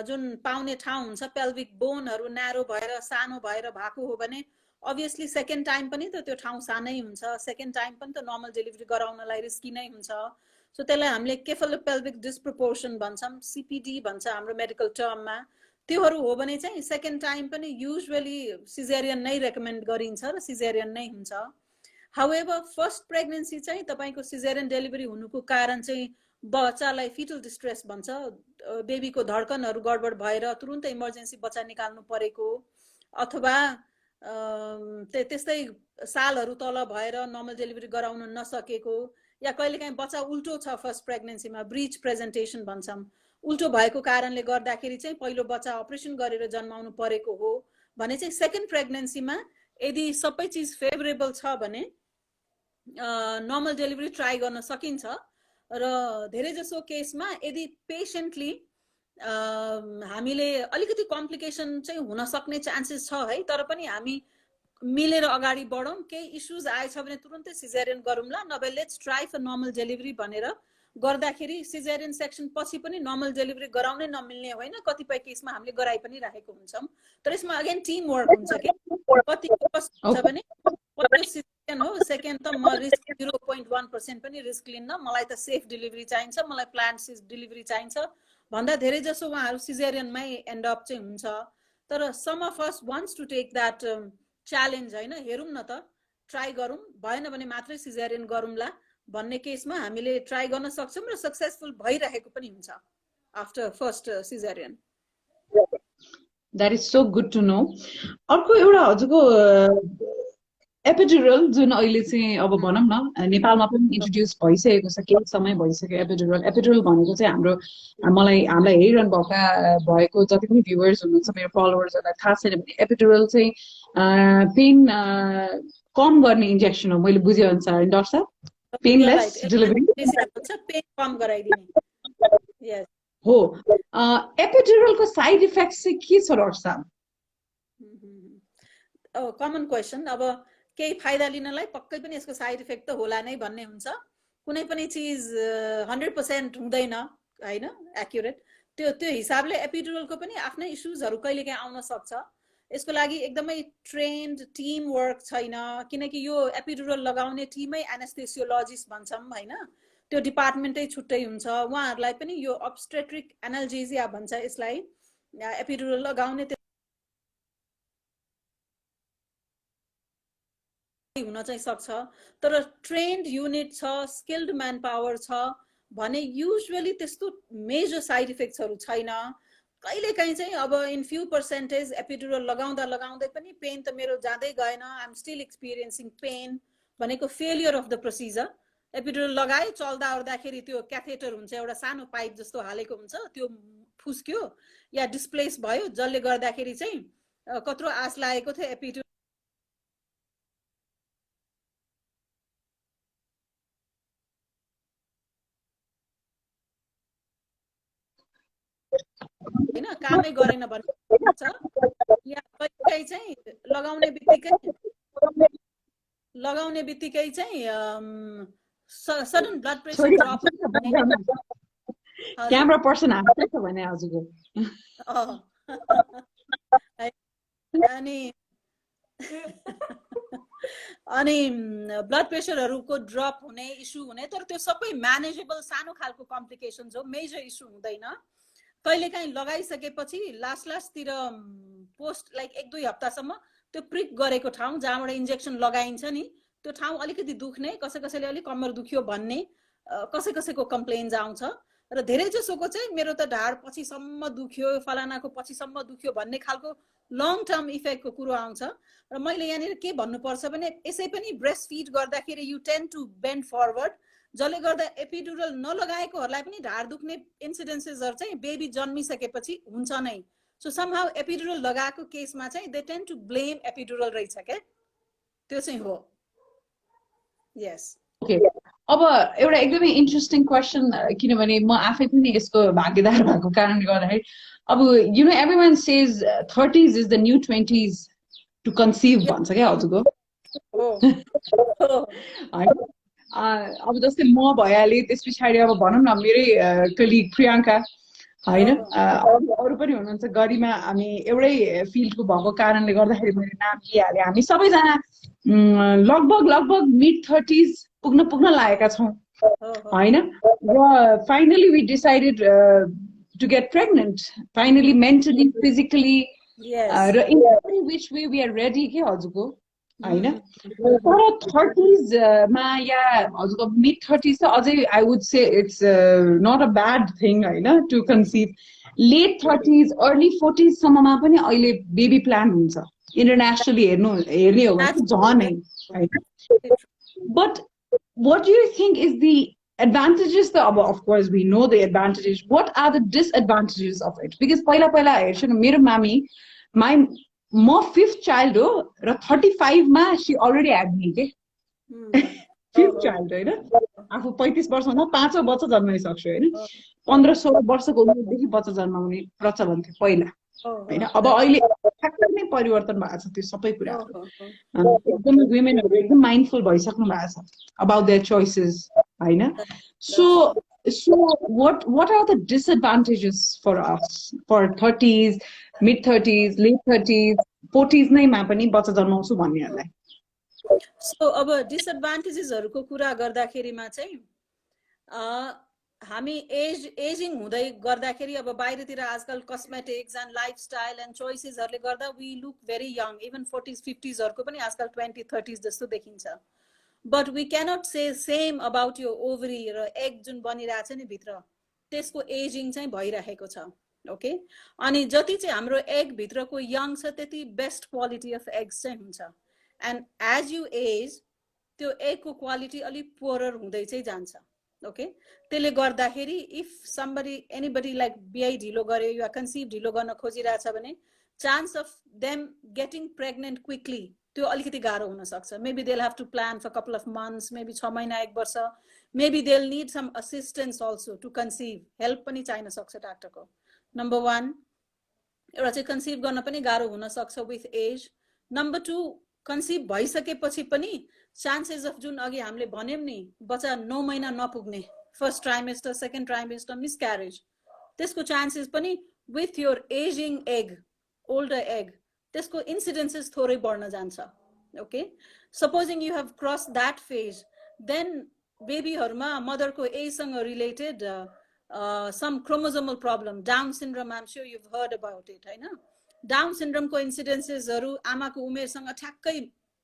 जुन पाउने ठाउँ हुन्छ पेल्भिक बोनहरू न्यारो भएर सानो भएर भएको हो भने अभियसली सेकेन्ड टाइम पनि त त्यो ठाउँ सानै हुन्छ, सेकेन्ड टाइम पनि त नर्मल डेलिभरी गराउनलाई रिस्की नै हुन्छ। सो त्यसलाई हामीले केफलोपेल्भिक डिस्प्रोपोर्सन भन्छौँ, सीपीडी भन्छ हाम्रो मेडिकल टर्ममा। त्योहरू हो भने चाहिँ सेकेन्ड टाइम पनि युजुअली सिजेरियन नै रेकमेन्ड गरिन्छ र सिजेरियन नै हुन्छ। हाउएभर फर्स्ट प्रेग्नेन्सी चाहिँ तपाईँको सिजेरियन डेलिभरी हुनुको कारण चाहिँ बच्चालाई फिटल डिस्ट्रेस भन्छ, बेबीको धड्कनहरू गडबड भएर तुरुन्तै इमर्जेन्सी बच्चा निकाल्नु परेको, अथवा त्यस्तै सालहरू तल भएर नर्मल डेलिभरी गराउन नसकेको, या कहिलेकाहीँ बच्चा उल्टो छ फर्स्ट प्रेग्नेन्सीमा ब्रिच प्रेजेन्टेसन भन्छौँ, उल्टो भएको कारणले गर्दाखेरि चाहिँ पहिलो बच्चा अपरेसन गरेर जन्माउनु परेको हो भने चाहिँ सेकेन्ड प्रेग्नेन्सीमा यदि सबै चिज फेभरेबल छ भने नर्मल डेलिभरी ट्राई गर्न सकिन्छ। र धेरै जसो केसमा यदि पेसेन्टली हामीले अलिकति कम्प्लिकेसन चाहिँ हुन सक्ने चान्सेस छ है, तर पनि हामी मिलेर अगाडि बढौँ, केही इस्युज आएछ भने तुरुन्तै सिजेरियन गरौँला, नभए let's try for normal delivery भनेर गर्दाखेरि सिजेरियन सेक्सन पछि पनि नर्मल डेलिभरी गराउनै नमिल्ने होइन, कतिपय केसमा हामीले गराइ पनि राखेको हुन्छौँ। तर यसमा अगेन टिम वर्क हुन्छ कि कति कस्तो हुन्छ भने पहिलो सिजेरियन हो, सेकेन्ड त म रिस्क 0.1% पनि रिस्क लिन्न, मलाई त सेफ डेलिभरी चाहिन्छ, मलाई प्लान्ड डेलिभरी चाहिन्छ भन्दा धेरै जसो उहाँहरू सिजेरियनमै एन्ड अप चाहिँ हुन्छ। तर some of us wants to take that challenge होइन, हेरौँ न त, ट्राई गरौँ, भएन भने मात्रै सिजेरियन गरौँला भन्ने केसमा हामीले ट्राई गर्न सक्छौँ र सक्सेसफुल भइरहेको पनि हुन्छ after first caesarean.
That is so good to know. अर्को एउटा हजुरको एपिड्युरल जुन अहिले चाहिँ अब भनौँ न नेपालमा पनि इन्ट्रोड्युस भइसकेको छ, केही समय भइसक्यो एपिड्युरल। एपिड्युरल भनेको चाहिँ हामीलाई हेरिरहनु भएको जति पनि भ्युवर्स हुनुहुन्छ, मेरो फलोवर्सहरूलाई थाहा छैन भने एपिड्युरल चाहिँ पेन कम गर्ने इन्जेक्सन हो, मैले बुझे अनुसार डाक्टर साहब, पेनलेस डेलिभरी,
पेन कम गराइदिने
हो। एपिड्युरलको साइड इफेक्ट चाहिँ के छ डाक्टर साहब?
Common question. अब केही फाइदा लिनलाई पक्कै पनि यसको साइड इफेक्ट त होला नै भन्ने हुन्छ, कुनै पनि चिज 100% हुँदैन होइन एक्युरेट, त्यो हिसाबले एपिड्युरलको पनि आफ्नै इस्युजहरू कहिलेकाहीँ आउन सक्छ। यसको लागि एकदमै ट्रेन्ड टिम वर्क छैन, किनकि यो एपिड्युरल लगाउने टिमै एनेस्थेसियोलोजिस्ट भन्छौँ होइन, त्यो डिपार्टमेन्टै छुट्टै हुन्छ, उहाँहरूलाई पनि यो अब्स्टेट्रिक एनाल्जेसिया भन्छ यसलाई, एपिड्युरल लगाउने हुन चाहिँ सक्छ। तर ट्रेन्ड युनिट छ, स्किल्ड म्यान पावर छ भने युजुअली त्यस्तो मेजर साइड इफेक्ट्सहरू छैन। कहिलेकाहीँ चाहिँ अब इन फ्यु पर्सेन्टेज एपिड्युरल लगाउँदै पनि पेन त मेरो जाँदै गएन, I am still experiencing pain भनेको failure of the procedure. Epidural लगाए चल्दा ओर्दाखेरि त्यो क्याथेटर हुन्छ, एउटा सानो पाइप जस्तो हालेको हुन्छ, त्यो फुस्क्यो या डिस्प्लेस भयो, जसले गर्दाखेरि चाहिँ कत्रो आश लागेको थियो एपिड्युरल होइन कामै गरेन भन्ने हुन्छ, या कहिलेकाहीँ चाहिँ लगाउने बित्तिकै चाहिँ sudden blood pressure drop
camera person हाल्छ भने हजुरको
अनि ब्लड प्रेसरहरूको ड्रप हुने इस्यु हुने, तर त्यो सबै म्यानेजेबल सानो खालको कम्प्लिकेसन्स हो, मेजर इस्यु हुँदैन। कहिलेकाहीँ लगाइसकेपछि लास्टतिर पोस्ट लाइक 1-2 हप्तासम्म त्यो प्रिक गरेको ठाउँ जहाँबाट इन्जेक्सन लगाइन्छ नि त्यो ठाउँ अलिकति दुख्ने, कसैले अलिक कम्मर दुख्यो भन्ने कसैको कम्प्लेन्स आउँछ। र धेरै जसोको चाहिँ मेरो त ढाड पछिसम्म दुख्यो, फलानाको पछिसम्म दुख्यो भन्ने खालको लङ टर्म इफेक्टको कुरो आउँछ। र मैले यहाँनिर के भन्नुपर्छ भने यसै पनि ब्रेस्ट फिड गर्दाखेरि यु टेन्ड टु बेन्ड फरवर्ड, जसले गर्दा एपिड्युरल नलगाएकोहरूलाई पनि ढाड दुख्ने इन्सिडेन्सेसहरू चाहिँ बेबी जन्मिसकेपछि हुन्छ नै। सो समहाउ एपिड्युरल लगाएको केसमा चाहिँ दे टेन्ड टु ब्लेम एपिड्युरल रहेछ क्या, त्यो चाहिँ हो। यस
ओके, अब एउटा एकदमै इन्ट्रेस्टिङ क्वेसन, किनभने म आफै पनि यसको भागीदार भएको कारणले गर्दाखेरि अब you know everyone says 30s is the new 20s to conceive भन्छ क्या हजुरको। अब जस्तै म भइहालेँ, त्यस पछाडि अब भनौँ न मेरै कलिग प्रियङ्का होइन, अरू पनि हुनुहुन्छ, गरिमा, हामी एउटै फिल्डको भएको कारणले गर्दाखेरि मैले नाम लिइहालेँ। हामी सबैजना लगभग मिड 30s पुग्न लागेका छौँ होइन, र finally we decided to get pregnant, finally mentally physically र in every which way we are ready के हजुरको होइन। तर 30s मा या हजुरको मिड 30s चाहिँ अझै I would say it's not a bad thing होइन to conceive. Late 30s early 40s सम्ममा पनि अहिले बेबी प्लान हुन्छ, इन्टरनेसनली हेर्ने हो भने झनै होइन। But what do you think is the advantages of course we know the advantages, what are the disadvantages of it? Because पहिला हेर्छु न मेरो मामी म 5th child हो र 35 मा she already had me के 5th child होइन, आफू 35 वर्ष हुँदा 5औं बच्चा जन्माइसक्छु होइन, 15-16 वर्षको उमेरदेखि बच्चा जन्माउने प्रचलन थियो पहिला होइन। अब अहिले ठ्याक्कै नै परिवर्तन भएको छ त्यो सबै कुराहरू, एकदम वुमेनहरू एकदम माइन्डफुल भइसक्नु भएको छ अबाउट देयर चोइसेस होइन। So what are the disadvantages for us for 30s, mid 30s, late 30s, 40s नै मा पनि बच्चा जन्माउँछु भन्नेहरूलाई?
सो अब डिसएडभान्टेजेसहरुको कुरा गर्दाखेरिमा चाहिँ हामी एजिङ हुँदै गर्दाखेरि अब बाहिरतिर आजकल कस्मेटिक्स एन्ड लाइफस्टाइल एन्ड चोइसेसहरुले गर्दा we look very young, even 40s 50s हरुको पनि आजकल 20 30s जस्तो देखिन्छ। But we cannot say same about यो ओभरी र एग जुन बनिरहेछ नि भित्र, त्यसको एजिङ चाहिँ भइरहेको छ। ओके, अनि जति चाहिँ हाम्रो एग भित्रको यङ छ त्यति बेस्ट क्वालिटी अफ एग्स चाहिँ हुन्छ। एन्ड एज यु एज त्यो एगको क्वालिटी अलिक पोरर हुँदै चाहिँ जान्छ। ओके, त्यसले गर्दाखेरि इफ समबडी एनीबडी लाइक बिआई ढिलो गर्यो या कन्सिभ ढिलो गर्न खोजिरहेछ भने chance of them getting pregnant quickly त्यो अलिकति गाह्रो हुन सक्छ। Maybe they'll have to plan for couple of months, maybe 6 महिना 1 वर्ष, maybe they'll need some assistance also to conceive, help पनि चाहिन सक्छ डाक्टरको। नम्बर 1 एउटा चाहिँ कन्सिभ गर्न पनि गाह्रो हुन सक्छ विथ एज। नम्बर 2 कन्सिभ भइसकेपछि पनि चान्सेस अफ जुन अघि हामीले भन्यौं नि बच्चा 9 महिना नपुग्ने, first trimester, second trimester, miscarriage, त्यसको चान्सेस पनि with your ageing egg, older egg, त्यसको इन्सिडेन्सेस थोरै बढ्न जान्छ। Okay, supposing you have cross that phase, then बेबीहरुमा मदरको एजसँग related some chromosomal problem, Down syndrome, I am sure you've heard about it होइन। डाउन सिन्ड्रोमको इन्सिडेन्सेसहरु आमाको उमेरसँग ठ्याक्कै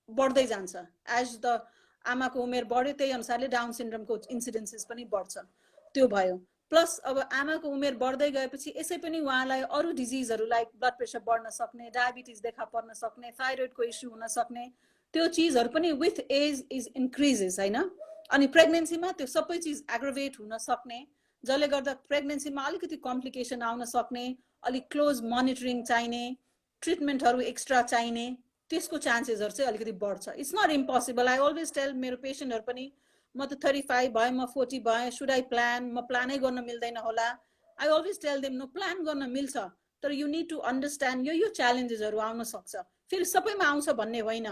बढ्दै जान्छ। एज द आमाको उमेर बढ्यो त्यही अनुसारले डाउन सिन्ड्रोमको इन्सिडेन्सेस पनि बढ्छ। त्यो भयो। प्लस अब आमाको उमेर बढ्दै गएपछि यसै पनि उहाँलाई अरू डिजिजहरु लाइक ब्लड प्रेसर बढ्न सक्ने, डायबिटिज देखा पर्न सक्ने, थाइरोइडको इस्यु हुन सक्ने, त्यो चीजहरु पनि विथ एज इज इन्क्रिजेस हैन। अनि प्रेग्नेन्सीमा त्यो सबै चीज एग्रावेट हुन सक्ने, जसले गर्दा प्रेग्नेन्सीमा अलिकति कम्प्लिकेसन आउन सक्ने, अलिक क्लोज मोनिटरिङ चाहिने, ट्रिटमेन्टहरु एक्स्ट्रा चाहिने, त्यसको चान्सेसहरु चाहिँ अलिकति बढ्छ। It's not impossible. I always tell मेरो पेशेन्टहरु पनि, म त 35 भए, म 40 भए, शुड आई प्लान, म प्लानै गर्न मिल्दैन होला। I always tell them no, plan गर्न मिल्छ, तर यु निड टु अन्डरस्ट्यान्ड यो च्यालेन्जेसहरु आउन सक्छ। फेरि सबैमा आउँछ भन्ने होइन,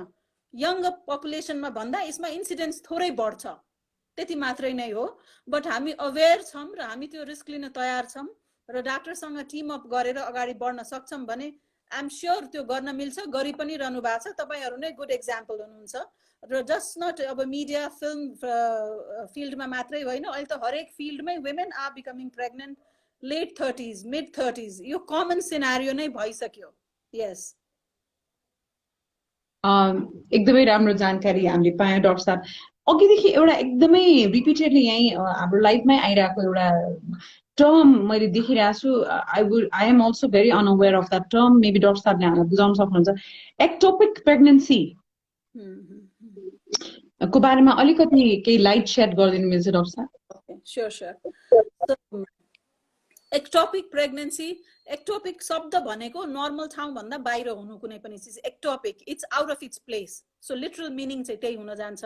यङ पपुलेसनमा भन्दा यसमा इन्सिडेन्स थोरै बढ्छ, त्यति मात्रै नै हो। बट हामी अवेयर छौं र हामी त्यो रिस्क लिन तयार छौं र डाक्टरसँग टिम अप गरेर अगाडि बढ्न सक्छौं भने आइ एम श्योर त्यो गर्न मिल्छ, गरि पनि रहनु भएको छ। तपाईहरु नै गुड एक्जाम्पल हुनुहुन्छ र जस्ट नट अब मिडिया फिल्म फिल्डमा मात्रै होइन, अहिले त हरेक फिल्डमै women are becoming pregnant late 30s, mid 30s, यो कमन सिनारियो नै भइसक्यो। यस,
एकदमै राम्रो जानकारी हामीले पायौं डाक्टर साहब। अघिदेखि एउटा एकदमै रिपिटेडली यही हाम्रो लाइफमै आइरहेको एउटा टर्म मैले देखिरहेको छु, I am also very unaware of that term, maybe doctor साहबले हामीलाई बुझाउन सक्नुहुन्छ। एक्टोपिक प्रेग्नेन्सी को बारेमा अलिकति केही लाइट सेड गरिदिनु मिल्छ डाक्टर साहब?
Sure sure. Ectopic pregnancy, ectopic शब्द भनेको नर्मल ठाउँ भन्दा बाहिर हुनु कुनै पनि चीज ectopic, it's out of its place. So literal meaning चाहिँ त्यही हुन जान्छ।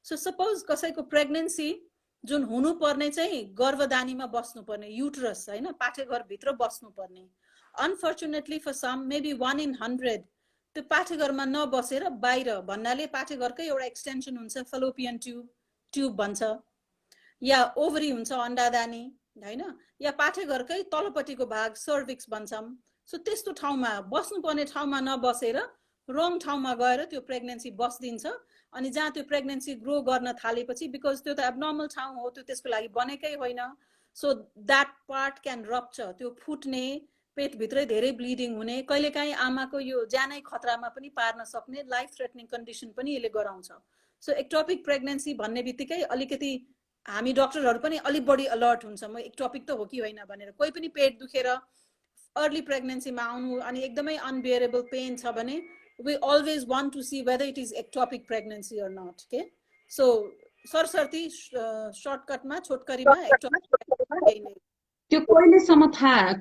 सो सपोज कसैको प्रेग्नेन्सी जुन हुनुपर्ने चाहिँ गर्भदानीमा बस्नुपर्ने, युटरस हैन, पाठेघर भित्र बस्नुपर्ने, unfortunately for some maybe 1 in 100 त्यो पाठेघरमा नबसेर बाहिर भन्नाले पाठेघरकै एउटा एक्सटेन्सन हुन्छ फेलोपियन ट्युब भन्छ, या ओभरी हुन्छ अन्डादानी हैन, या पाठेघरकै तलपट्टिको भाग सर्भिक्स भन्छौँ। सो त्यस्तो ठाउँमा बस्नुपर्ने ठाउँमा नबसेर रङ ठाउँमा गएर त्यो प्रेग्नेन्सी बस्दिन्छ। अनि जहाँ त्यो प्रेग्नेन्सी ग्रो गर्न थालेपछि, बिकज त्यो त एब्नर्मल ठाउँ हो, त्यो त्यसको लागि बनेकै होइन, so that part can rupture, त्यो फुट्ने, पेटभित्रै धेरै ब्लिडिङ हुने, कहिलेकाहीँ आमाको यो ज्यानै खतरामा पनि पार्न सक्ने लाइफ थ्रेटनिङ कन्डिसन पनि यसले गराउँछ। सो एक्टोपिक प्रेग्नेन्सी भन्ने बित्तिकै अलिकति हामी डक्टरहरू पनि अलिक बढी अलर्ट हुन्छ, म एक्टोपिक त हो कि होइन भनेर। कोही पनि पेट दुखेर अर्ली प्रेग्नेन्सीमा आउनु अनि एकदमै अनबियरेबल पेन छ भने we always want to see whether it is ectopic pregnancy or not. Okay, so सरसर्ती सर्टकटमा छोटकरीमा ectopic
त्यो कहिलेसम्म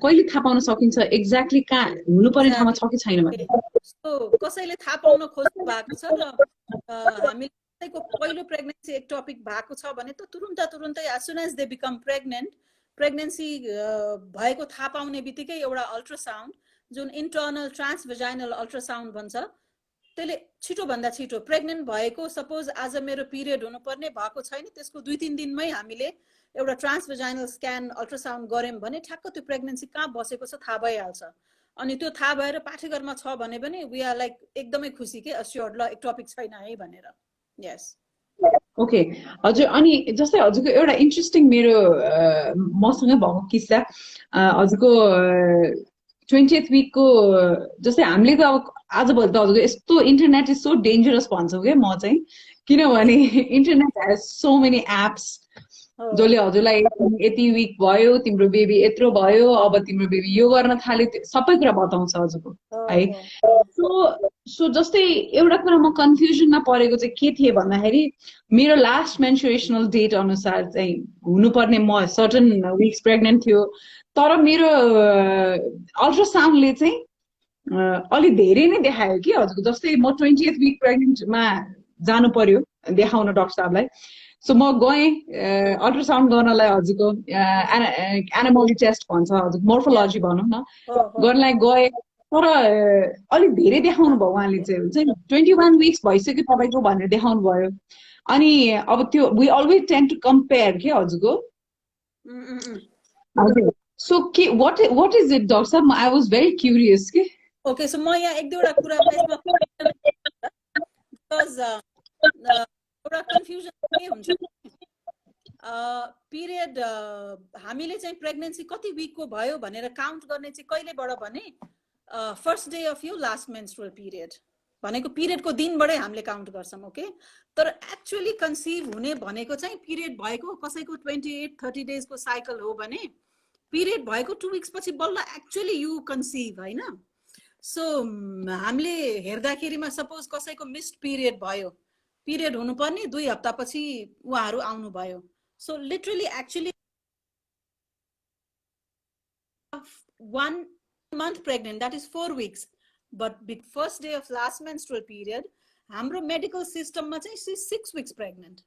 कहिले थाहा पाउन सकिन्छ एक्ज्याक्टली कहाँ हुनुपर्ने ठाउँमा छ कि छैन भने?
सो कसैले थाहा पाउन खोज्नु भएको छ र हामीको पहिलो प्रेग्नेन्सी एक्टोपिक भएको छ भने त तुरुन्तै as soon as they become pregnant, pregnancy भएको थाहा पाउने बित्तिकै एउटा अल्ट्रासाउन्ड जुन इन्टर्नल ट्रान्सभेजाइनल अल्ट्रासाउन्ड भन्छ, त्यसले छिटोभन्दा छिटो प्रेग्नेन्ट भएको, सपोज आज मेरो पिरियड हुनुपर्ने भएको छैन, त्यसको 2-3 दिनमै हामीले एउटा ट्रान्सभेजाइनल स्क्यान अल्ट्रासाउन्ड गऱ्यौँ भने ठ्याक्क त्यो प्रेग्नेन्सी कहाँ बसेको छ थाहा भइहाल्छ। अनि त्यो थाहा भएर पाठेघरमा छ भने पनि वी आर लाइक एकदमै खुसी के अस्योर्ड, ल एक्टोपिक छैन है भनेर। यस
ओके हजुर। अनि जस्तै हजुरको एउटा इन्ट्रेस्टिङ मेरो मसँग भएको किस्सा, हजुरको 20th week को, जस्तै हामीले त अब आजभोलि त हजुरको यस्तो इन्टरनेट इज सो डेन्जरस भन्छौँ क्या म चाहिँ, किनभने internet has so many apps जसले हजुरलाई यति विक भयो, तिम्रो बेबी यत्रो भयो, अब तिम्रो बेबी यो गर्न थाल्यो, सबै कुरा बताउँछ हजुरको है। सो जस्तै एउटा कुरा म कन्फ्युजनमा परेको चाहिँ के थिएँ भन्दाखेरि, मेरो लास्ट मेन्सुरेसनल डेट अनुसार चाहिँ हुनुपर्ने म सर्टन विक्स प्रेग्नेन्ट थियो, तर मेरो अल्ट्रासाउन्डले चाहिँ अलि धेरै नै देखायो कि हजुरको। जस्तै म 20th week प्रेग्नेन्टमा जानु पर्यो देखाउन डाक्टर साहबलाई, सो म गएँ अल्ट्रासाउन्ड गर्नलाई, हजुरको एनामोली टेस्ट भन्छ, हजुर मोर्फोलोजी भनौँ न, गर्नलाई गएँ, तर अलिक धेरै देखाउनु भयो उहाँले चाहिँ, हुन्छ नि 21 weeks भइसक्यो तपाईँको भनेर देखाउनु भयो। अनि अब त्यो वी अलवेज टेन्ड टु कम्पेयर के हजुरको। हजुर सो के वाट इज इट डक्टर साहब, आई वाज भेरी क्युरियस के।
ओके, सो म यहाँ एक दुईवटा कुरा एउटा कन्फ्युजन के हुन्छ, पिरियड हामीले चाहिँ प्रेग्नेन्सी कति विकको भयो भनेर काउन्ट गर्ने चाहिँ कहिलेबाट भने फर्स्ट डे अफ यो लास्ट मेन्स्ट्रुअल पिरियड भनेको पिरियडको दिनबाटै हामीले काउन्ट गर्छौँ। ओके, तर एक्चुअली कन्सिभ हुने भनेको चाहिँ पिरियड भएको कसैको 28-30 डेजको साइकल हो भने पिरियड भएको 2 weeks पछि बल्ल एक्चुअली यु कन्सिभ होइन। सो हामीले हेर्दाखेरिमा सपोज कसैको मिस्ड पिरियड भयो, पिरियड हुनुपर्ने 2 हप्तापछि उहाँहरू आउनुभयो, so literally actually 1 month pregnant, that is 4 weeks, but first day of last menstrual period हाम्रो मेडिकल सिस्टममा चाहिँ 6 weeks pregnant.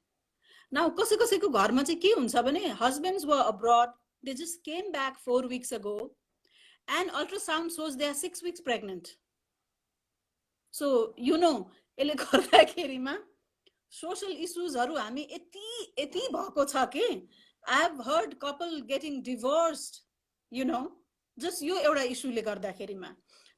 नाउ कसैको घरमा चाहिँ के हुन्छ भने husbands were abroad, they just came back 4 weeks ago and ultrasound shows they are 6 weeks pregnant. So you know यसले गर्दाखेरिमा सोशल इश्यूजहरू हामी यति भएको छ के, I have heard couple getting divorced, you know, just यो एउटा इस्युले गर्दाखेरिमा।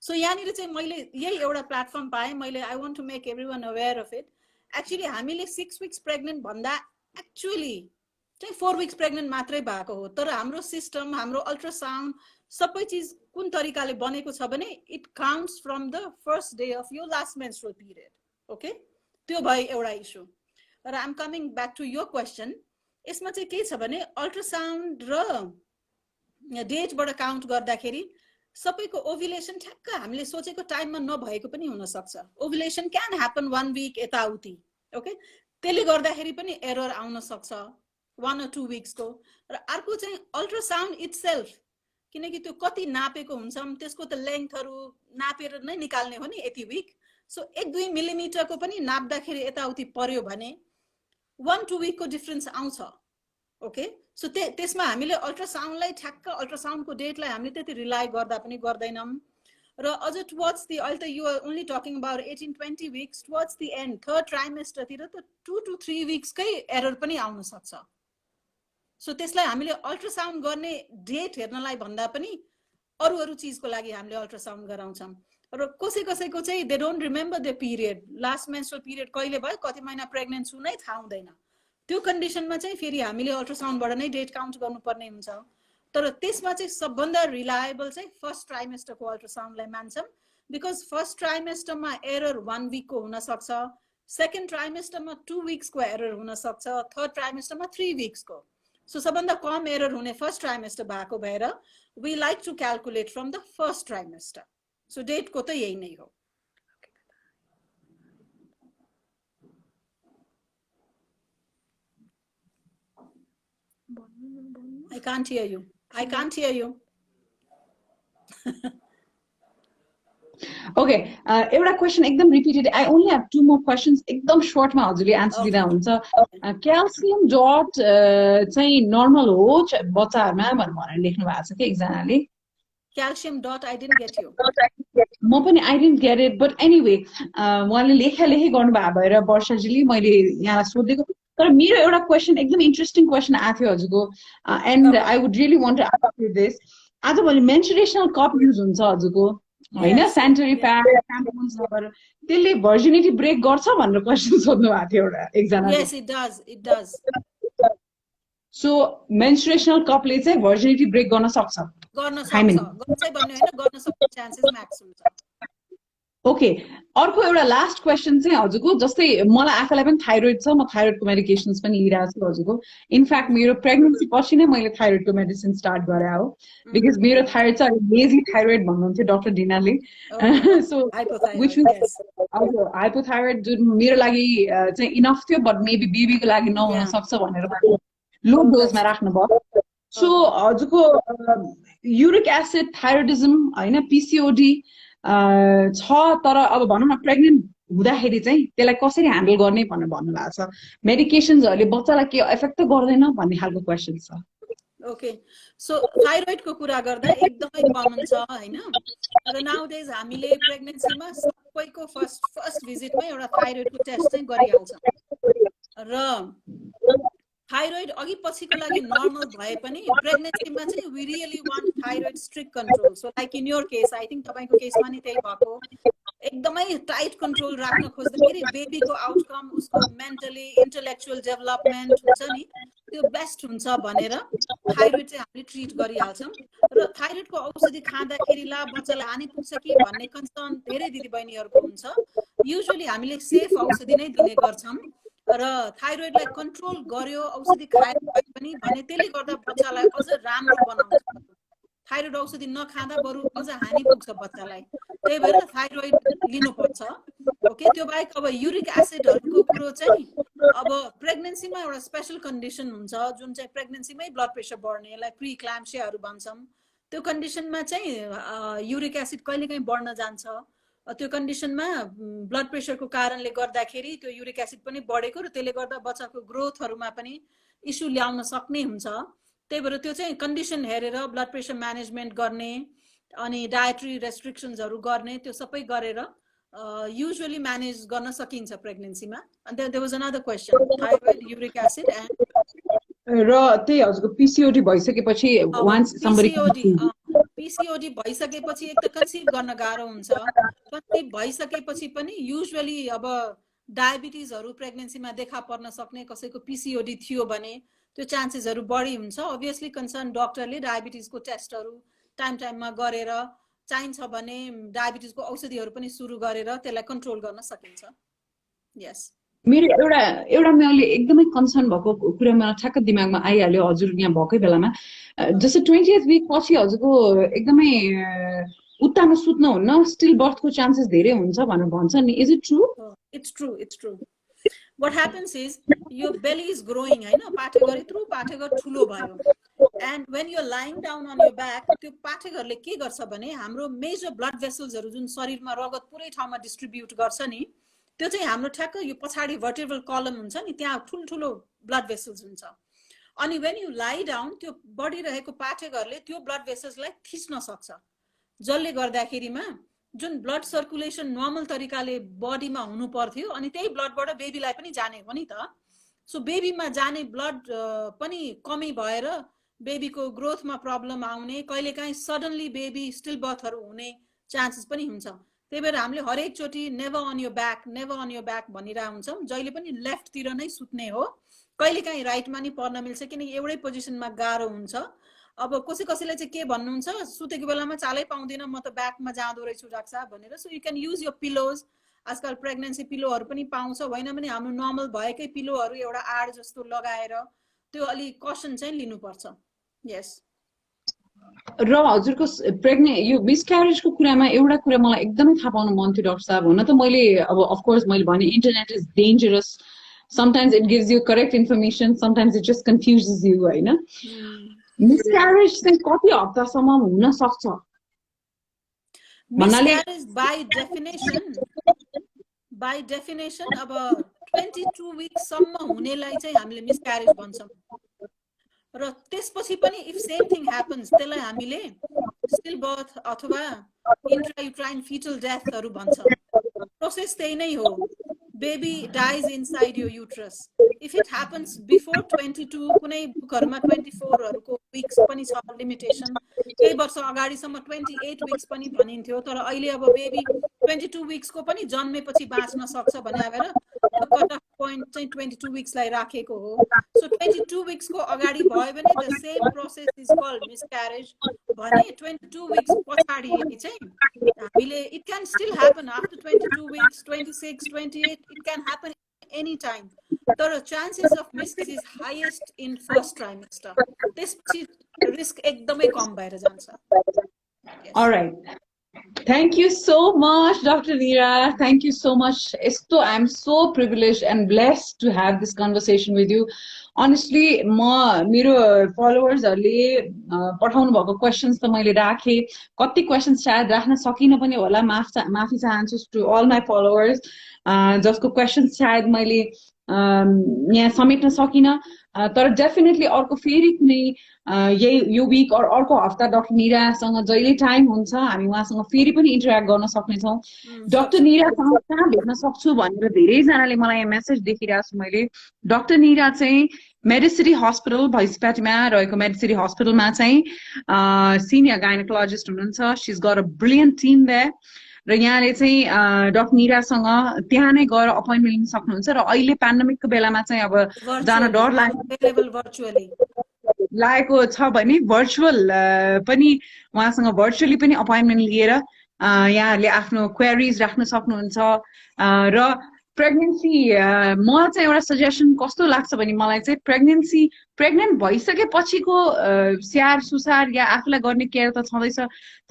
सो यहाँनिर चाहिँ मैले यही एउटा प्लेटफर्म पाएँ, मैले I want to make every one aware of it. Actually हामीले 6 weeks प्रेग्नेन्ट भन्दा एक्चुअली चाहिँ 4 weeks प्रेग्नेन्ट मात्रै भएको हो, तर हाम्रो सिस्टम, हाम्रो अल्ट्रासाउन्ड सबै चिज कुन तरिकाले बनेको छ भने it counts from the first day of यो लास्ट मेन्स्ट्रुअल पिरियड। ओके, त्यो भयो एउटा इस्यु। तर I am coming back to यो क्वेसन, यसमा चाहिँ के छ भने अल्ट्रासाउन्ड र डेटबाट काउन्ट गर्दाखेरि सबैको ओभुलेसन ठ्याक्क हामीले सोचेको टाइममा नभएको पनि हुन सक्छ। ओभुलेसन क्यान ह्यापन 1 week यताउति। ओके, त्यसले गर्दाखेरि पनि एरर आउन सक्छ 1 or 2 weeks को। र अर्को चाहिँ अल्ट्रासाउन्ड इटसेल्फ, किनकि त्यो कति नापेको हुन्छ त्यसको त लेन्थहरू नापेर नै निकाल्ने हो नि यति विक, सो 1-2 मिलिमिटरको पनि नाप्दाखेरि यताउति पर्यो भने 1-2 week को डिफरेन्स आउँछ। ओके, सो त्यसमा हामीले अल्ट्रासाउन्डलाई ठ्याक्क अल्ट्रासाउन्डको डेटलाई हामीले त्यति रिलाइ गर्दा पनि गर्दैनौँ। र अझ टुवर्ड्स दि अहिले त you are only talking about 18-20 weeks, towards the end third ट्राइमेस्टरतिर त 2 to 3 weeksकै एरर पनि आउन सक्छ। सो त्यसलाई हामीले अल्ट्रासाउन्ड गर्ने डेट हेर्नलाई भन्दा पनि अरू अरू चीजको लागि हामीले अल्ट्रासाउन्ड गराउँछौँ। र कसैको चाहिँ they don't remember the period, last menstrual period कहिले भयो, कति महिना प्रेग्नेन्ट छु नै थाहा हुँदैन। त्यो कन्डिसनमा चाहिँ फेरि हामीले अल्ट्रासाउन्डबाट नै डेट काउन्ट गर्नुपर्ने हुन्छ। तर त्यसमा चाहिँ सबभन्दा रिलायबल चाहिँ फर्स्ट ट्राइमेस्टरको अल्ट्रासाउन्डलाई मान्छौँ, बिकज फर्स्ट ट्राइमेस्टरमा एरर 1 week को हुन सक्छ, सेकेन्ड ट्राइमेस्टरमा 2 weeks को एरर हुन सक्छ, थर्ड ट्राइमेस्टरमा 3 weeks को। सो सबभन्दा कम एरर हुने फर्स्ट ट्राइमेस्टर भएको भएर we like to calculate from the first trimester. So डेटको त यही नै हो। I can't hear you. I can't hear you.
Okay, एउटा क्वेसन एकदम repeated. I only have 2 more questions, एकदम शॉर्टमा हजुरले आन्सर दिदा हुन्छ। क्याल्सियम डट चाहिँ नर्मल हो बच्चाहरुमा भनेर लेख्नु भएको छ के एकजनाले।
Calcium dot, I didn't get you.
म पनि I didn't get it, but anyway उहाँले लेखा गर्नु भएको भएर वर्षाजीले मैले यहाँलाई सोधेको। तर मेरो एउटा क्वेसन एकदम इन्ट्रेस्टिङ क्वेसन आएको थियो हजुरको, and I would really want to ask you this. आजभोलि मेन्स्ट्रुएसनल कप युज हुन्छ हजुरको हैन, स्यानिटरी प्याड ट्याम्पोन्स नभएर, त्यसले भर्जिनिटी ब्रेक गर्छ भनेर क्वेसन सोध्नु भएको थियो एउटा एकजनाले।
Yes, it does. It does.
So menstrual कपले चाहिँ भर्जिनिटी ब्रेक गर्न सक्छ?
गर्न सक्छ, गर्छै भन्ने हैन, गर्न सक्ने चान्सेस म्याक्स हुन्छ।
ओके, अर्को एउटा लास्ट क्वेसन चाहिँ हजुरको, जस्तै मलाई आफैलाई पनि थाइरोइड छ, म थाइरोइडको मेडिकेसन्स पनि लिइरहेको छु हजुरको। इनफ्याक्ट मेरो प्रेग्नेन्सी पछि नै मैले थाइरोइडको मेडिसिन स्टार्ट गरे हो, बिकज मेरो थाइरोइड चाहिँ लेजी थाइरोइड भन्नुहुन्थ्यो डाक्टर डिनाले। सो विच हजुर हाइपोथाइरोइड जुन मेरो लागि चाहिँ इनफ थियो, बट मेबी बेबीको लागि नहुन सक्छ भनेर लो डोजमा राख्नुभयो। सो हजुरको युरिक एसिड थाइरोइडिजम हैन, पिसिओडी छ, तर अब भनौँ न प्रेग्नेन्ट हुँदाखेरि चाहिँ त्यसलाई कसरी ह्यान्डल गर्ने भनेर भन्नुभएको छ। मेडिकेसन्सहरूले बच्चालाई के एफेक्ट त गर्दैन भन्ने खालको क्वेसन छ।
ओके, सो थाइरोइडको कुरा गर्दा एकदमै कमन छ हैन। र नाउडेज हामीले प्रेग्नेन्सीमा सबैको फर्स्ट भिजिटमै एउटा थाइरोइडको टेस्ट चाहिँ गरिहाल्छौँ। र थाइरोइड अघि पछिको लागि नर्मल भए पनि प्रेग्नेन्सीमा चाहिँ we really want thyroid strict control. So like in your case, I think तपाईँको केसमा नि त्यही भएको, एकदमै टाइट कन्ट्रोल राख्न खोज्दाखेरि बेबीको आउटकम, उसको मेन्टली इन्टेलेक्चुअल डेभलपमेन्ट हुन्छ नि, त्यो बेस्ट हुन्छ भनेर थाइरोइड चाहिँ हामीले ट्रिट गरिहाल्छौँ। र थाइरोइडको औषधि खाँदाखेरि ला बच्चालाई हानि पुग्छ कि भन्ने कन्सर्न धेरै दिदीबहिनीहरूको हुन्छ। युजुअली हामीले सेफ औषधि नै दिने गर्छौँ। र थाइरोइडलाई कन्ट्रोल गर्यो औषधि खाएर पनि भने त्यसले गर्दा बच्चालाई अझ राम्रो बनाउँछ। थाइरोइड औषधि नखाँदा बरु अझ हानि पुग्छ बच्चालाई, त्यही भएर थाइरोइड लिनुपर्छ। ओके, त्यो बाहेक अब युरिक एसिडहरूको कुरो चाहिँ अब प्रेग्नेन्सीमा एउटा स्पेसल कन्डिसन हुन्छ जुन चाहिँ प्रेग्नेन्सीमै ब्लड प्रेसर बढ्ने, यसलाई प्री क्ल्याम्सियाहरू भन्छौँ। त्यो कन्डिसनमा चाहिँ युरिक एसिड कहिलेकाहीँ बढ्न जान्छ। त्यो कन्डिसनमा ब्लड प्रेसरको कारणले गर्दाखेरि त्यो युरिक एसिड पनि बढेको र त्यसले गर्दा बच्चाको ग्रोथहरूमा पनि इस्यु ल्याउन सक्ने हुन्छ। त्यही भएर त्यो चाहिँ कन्डिसन हेरेर ब्लड प्रेसर म्यानेजमेन्ट गर्ने अनि डायट्री रेस्ट्रिक्सन्सहरू गर्ने, त्यो सबै गरेर युजुअली म्यानेज गर्न सकिन्छ प्रेग्नेन्सीमा। अनि there was another question, thyroid, uric acid and
र त्यही हजुरको पिसिओडी भइसकेपछि
पिसिओडी भइसकेपछि एक त कन्सिभ गर्न गाह्रो हुन्छ। कन्सिभ भइसकेपछि पनि युजुअली अब डायबिटिजहरू प्रेग्नेन्सीमा देखा पर्न सक्ने, कसैको पिसिओडी थियो भने त्यो चान्सेसहरू बढी हुन्छ। अभियसली कन्सर्न डक्टरले डायबिटिजको टेस्टहरू टाइममा गरेर चाहिन्छ भने डायबिटिजको औषधिहरू पनि सुरु गरेर त्यसलाई कन्ट्रोल गर्न सकिन्छ। यस,
मेरो एउटा मैले एकदमै कन्सर्न भएको कुरा मलाई ठ्याक्क दिमागमा आइहाल्यो हजुर यहाँ भएकै बेलामा। जस्तै 20th week पछि हजुरको एकदमै उत्तानो सुत्नुहुन्न, स्टिल बर्थको चान्सेस धेरै हुन्छ भनेर भन्छ नि, is it true?
It's true. What happens is your belly is growing, हैन, पाठेघर यत्रो पाठेघर ठुलो भयो, and when you're lying down on your back, त्यो पाठेघरले के गर्छ भने हाम्रो मेजर ब्लड भेसल्सहरू जुन शरीरमा रगत पुरै ठाउँमा डिस्ट्रिब्युट गर्छ नि, त्यो चाहिँ हाम्रो ठ्याक्क यो पछाडि भर्टिब्रल कलम हुन्छ नि, त्यहाँ ठुल्ठुलो ब्लड भेसल्स हुन्छ। अनि when you lie down, त्यो बढिरहेको पाठेघरले त्यो ब्लड भेसल्सलाई थिच्न सक्छ। जसले गर्दाखेरिमा जुन ब्लड सर्कुलेसन नर्मल तरिकाले बडीमा हुनु पर्थ्यो अनि त्यही ब्लडबाट बेबीलाई पनि जाने हो नि त। सो बेबीमा जाने ब्लड पनि कमी भएर बेबीको ग्रोथमा प्रब्लम आउने, कहिलेकाहीँ सडनली बेबी स्टिल बर्थहरू हुने चान्सेस पनि हुन्छ। त्यही भएर हामीले हरेकचोटि never on your back, never on your back भनिरहेको हुन्छौँ। जहिले पनि लेफ्टतिर नै सुत्ने हो, कहिलेकाहीँ राइटमा नि पर्न मिल्छ किनकि एउटै पोजिसनमा गाह्रो हुन्छ। अब कसैले चाहिँ के भन्नुहुन्छ, सुतेको बेलामा चालै पाउँदिनँ म त ब्याकमा जाँदो रहेछु डाक्टर साहब भनेर। So you can use your pillows. आजकल प्रेग्नेन्सी पिलोहरू पनि पाउँछ, होइन भने हाम्रो नर्मल भएकै पिलोहरू एउटा आड जस्तो लगाएर त्यो अलि कसन चाहिँ लिनुपर्छ। यस।
र हजुरको यो मिसक्यारेजको कुरामा एउटा कुरा मलाई एकदमै थाहा पाउनु मन थियो डाक्टर साहब। हुन त मैले अब अफकोर्स मैले भने internet is dangerous, sometimes it gives you correct information, sometimes it just confuses you, होइन? मिसक्यारेज चाहिँ कति हप्तासम्म हुन सक्छ?
मिसक्यारेज बाई डेफिनेसन अब 22 विक्ससम्म हुनेलाई चाहिँ हामीले मिसक्यारेज भन्छौँ। र त्यसपछि पनि इफ सेम थिङ ह्यापन्स त्यसलाई हामीले स्टिल बर्थ अथवा इन्ट्रायुट्राइन फिटल डेथहरू भन्छ। प्रोसेस त्यही नै हो, baby dies inside your uterus. If it happens before 22, कुनै बुकहरूमा 24हरूको विक्स पनि छ लिमिटेसन, केही वर्ष अगाडिसम्म 28 विक्स पनि भनिन्थ्यो। तर अहिले अब बेबी 22 विक्सको पनि जन्मेपछि बाँच्न सक्छ भने भएर त्यो कट अफ पोइन्ट चाहिँ 22 विक्सलाई राखेको हो। सो 22 विक्सको अगाडि भयो भने the same process is called miscarriage भने 22 विक्स पछाडि चाहिँ हामीले it can still happen after 22 weeks, 26, 28, it can happen any time. तर chances of miss is highest in first trimester, त्यसपछि रिस्क एकदमै कम भएर जान्छ।
Alright. Thank you so much, Dr. Neera. Thank you so much. I'm so privileged and blessed to have this conversation with you. Honestly, मेरो फलोवर्सहरूले पठाउनु भएको क्वेसन्स त मैले राखेँ, कति क्वेसन्स सायद राख्न सकिनँ पनि होला, माफी चाहन्छु टु अल माई फलोवर्स जसको क्वेसन्स सायद मैले यहाँ समेट्न सकिनँ। तर डेफिनेटली अर्को फेरि कुनै यो विक अर्को हप्ता डाक्टर निरासँग जहिले टाइम हुन्छ हामी उहाँसँग फेरि पनि इन्टरेक्ट गर्न सक्नेछौँ। डाक्टर निरासँग कहाँ भेट्न सक्छु भनेर धेरैजनाले मलाई यहाँ मेसेज देखिरहेको छु मैले। डाक्टर निरा चाहिँ मेडिसिटी हस्पिटल भैँसपाटीमा रहेको मेडिसिटी हस्पिटलमा चाहिँ सिनियर गाइनोकोलोजिस्ट हुनुहुन्छ। She is got a brilliant team there र यहाँले चाहिँ डाक्टर निरासँग त्यहाँ नै गएर अपोइन्टमेन्ट लिन सक्नुहुन्छ। र अहिले पेन्डेमिकको बेलामा चाहिँ अब जान डर लागेको छ भने भर्चुअल पनि उहाँसँग भर्चुअली पनि अपोइन्टमेन्ट लिएर यहाँहरूले आफ्नो क्वेरिज राख्न सक्नुहुन्छ। र प्रेग्नेन्सी मलाई चाहिँ एउटा सजेसन कस्तो लाग्छ भने मलाई चाहिँ प्रेग्नेन्ट भइसकेपछिको स्याहार सुसार या आफूलाई गर्ने केयर त छँदैछ,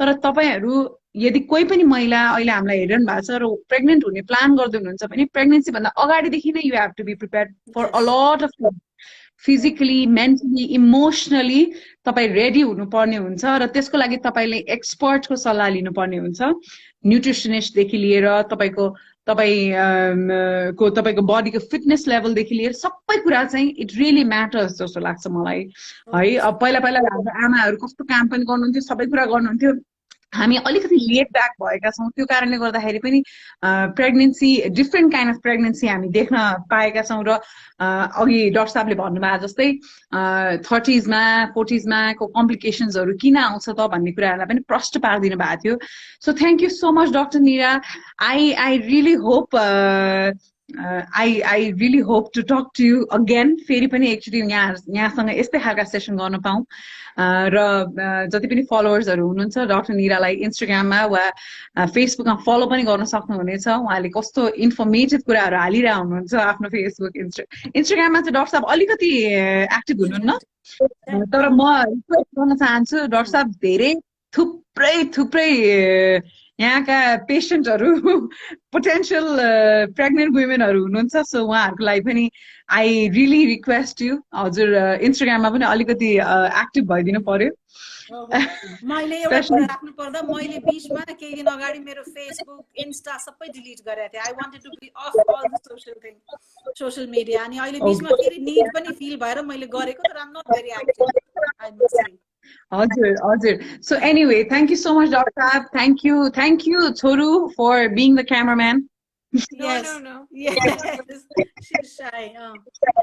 तर तपाईँहरू यदि कोही पनि महिला अहिले हामीलाई हेरिरहनु भएको छ र प्रेग्नेन्ट हुने प्लान गर्दै हुनुहुन्छ भने प्रेग्नेन्सी भन्दा अगाडिदेखि नै you have to be prepared for a lot of physically, mentally, emotionally तपाईँ रेडी हुनुपर्ने हुन्छ। र त्यसको लागि तपाईँले एक्सपर्टको सल्लाह लिनुपर्ने हुन्छ, न्युट्रिसनिस्टदेखि लिएर तपाईँको बडीको फिटनेस लेभलदेखि लिएर सबै कुरा चाहिँ इट रियली म्याटर्स जस्तो लाग्छ मलाई है। अब पहिला हाम्रो आमाहरू कस्तो काम पनि गर्नुहुन्थ्यो, सबै कुरा गर्नुहुन्थ्यो, हामी अलिकति लेट ब्याक भएका छौँ। त्यो कारणले गर्दाखेरि पनि pregnancy different kind of pregnancy हामी देख्न पाएका छौँ। र अघि डाक्टर साहबले भन्नुभयो जस्तै 30s मा 40s मा को कम्प्लिकेसन्सहरू किन आउँछ त भन्ने कुराहरूलाई पनि प्रष्ट पारिदिनु भएको थियो। So thank you so much doctor Nira. I really hope I really hope to talk to you again. फेरि पनि एक्चुअली यहाँसँग यस्तै खालका सेसन गर्न पाऊँ। र जति पनि फलोवर्सहरू हुनुहुन्छ डाक्टर निरालाई इन्स्टाग्राममा वा फेसबुकमा फलो पनि गर्न सक्नुहुनेछ। उहाँले कस्तो इन्फर्मेटिभ कुराहरू हालिरहेको हुनुहुन्छ आफ्नो फेसबुक इन्स्टाग्राममा चाहिँ डाक्टर साहब अलिकति एक्टिभ हुनुहुन्न, तर म रिक्वेस्ट गर्न चाहन्छु डाक्टर साहब धेरै थुप्रै यहाँका पेसेन्टहरू पोटेन्सियल प्रेग्नेन्ट वुमेनहरू हुनुहुन्छ। सो उहाँहरूको लागि पनि आई रियली रिक्वेस्ट यु हजुर इन्स्टाग्राममा पनि अलिकति एक्टिभ भइदिनु पर्यो।
मैले एउटा कुरा राख्नु पर्दा मैले बीचमा केही दिन अगाडि मेरो फेसबुक इन्स्टा सबै डिलिट गरेको थिएँ। I wanted to be off all the social media. अनि अहिले बीचमा फेरि निड पनि फिल भएर मैले गरेको, तर I am not very active.
Hazir, Hazir. So anyway, thank you so much, Dr. Saab. Thank you, Thoru, for being the cameraman.
Yes. No. Yes. She's shy.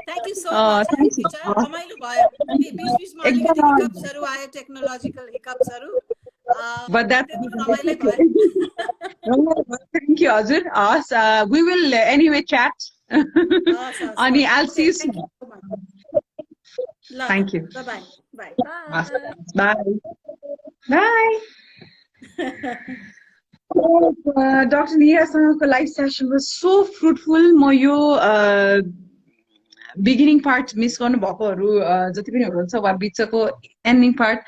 Thank you so much,
Thank you.
teacher. रमाइलो भयो बीच बीचमा अलिकति हिकअप्सहरु आयो टेक्नोलोजिकल हिकअप्सहरु
But that's
रमाइलो भयो
thank you, Hazir. We will anyway chat. Ani, I'll see you soon. Thank you.
Bye. Bye.
Bye. Bye. Dr. Neera's live session was so fruitful. My beginning part miss गर्नु भएकोहरु जति पनि हुनुहुन्छ वा बिचको एन्डिङ पार्ट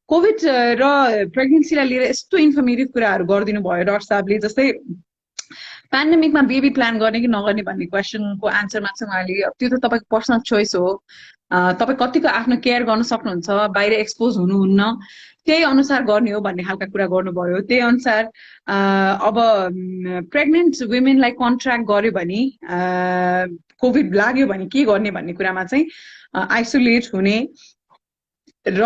कोभिड र प्रेग्नेन्सीलाई लिएर यस्तो इन्फर्मेटिभ कुराहरु गर्दिनु भयो डाक्टर साहबले जस्तै पेन्डेमिकमा बेबी प्लान गर्ने कि नगर्ने भन्ने क्वेशनको आन्सरमा चाहिँ उहाँले त्यो त तपाईको पर्सनल चोइस हो तपाई कतिको आफ्नो केयर गर्न सक्नुहुन्छ बाहिर एक्सपोज हुनुहुन्न त्यही अनुसार गर्ने हो भन्ने खालका कुरा गर्नुभयो त्यही अनुसार अब प्रेग्नेन्ट वुमेनलाई कन्ट्र्याक्ट गर्यो भने कोभिड लाग्यो भने के गर्ने भन्ने कुरामा चाहिँ आइसोलेट हुने र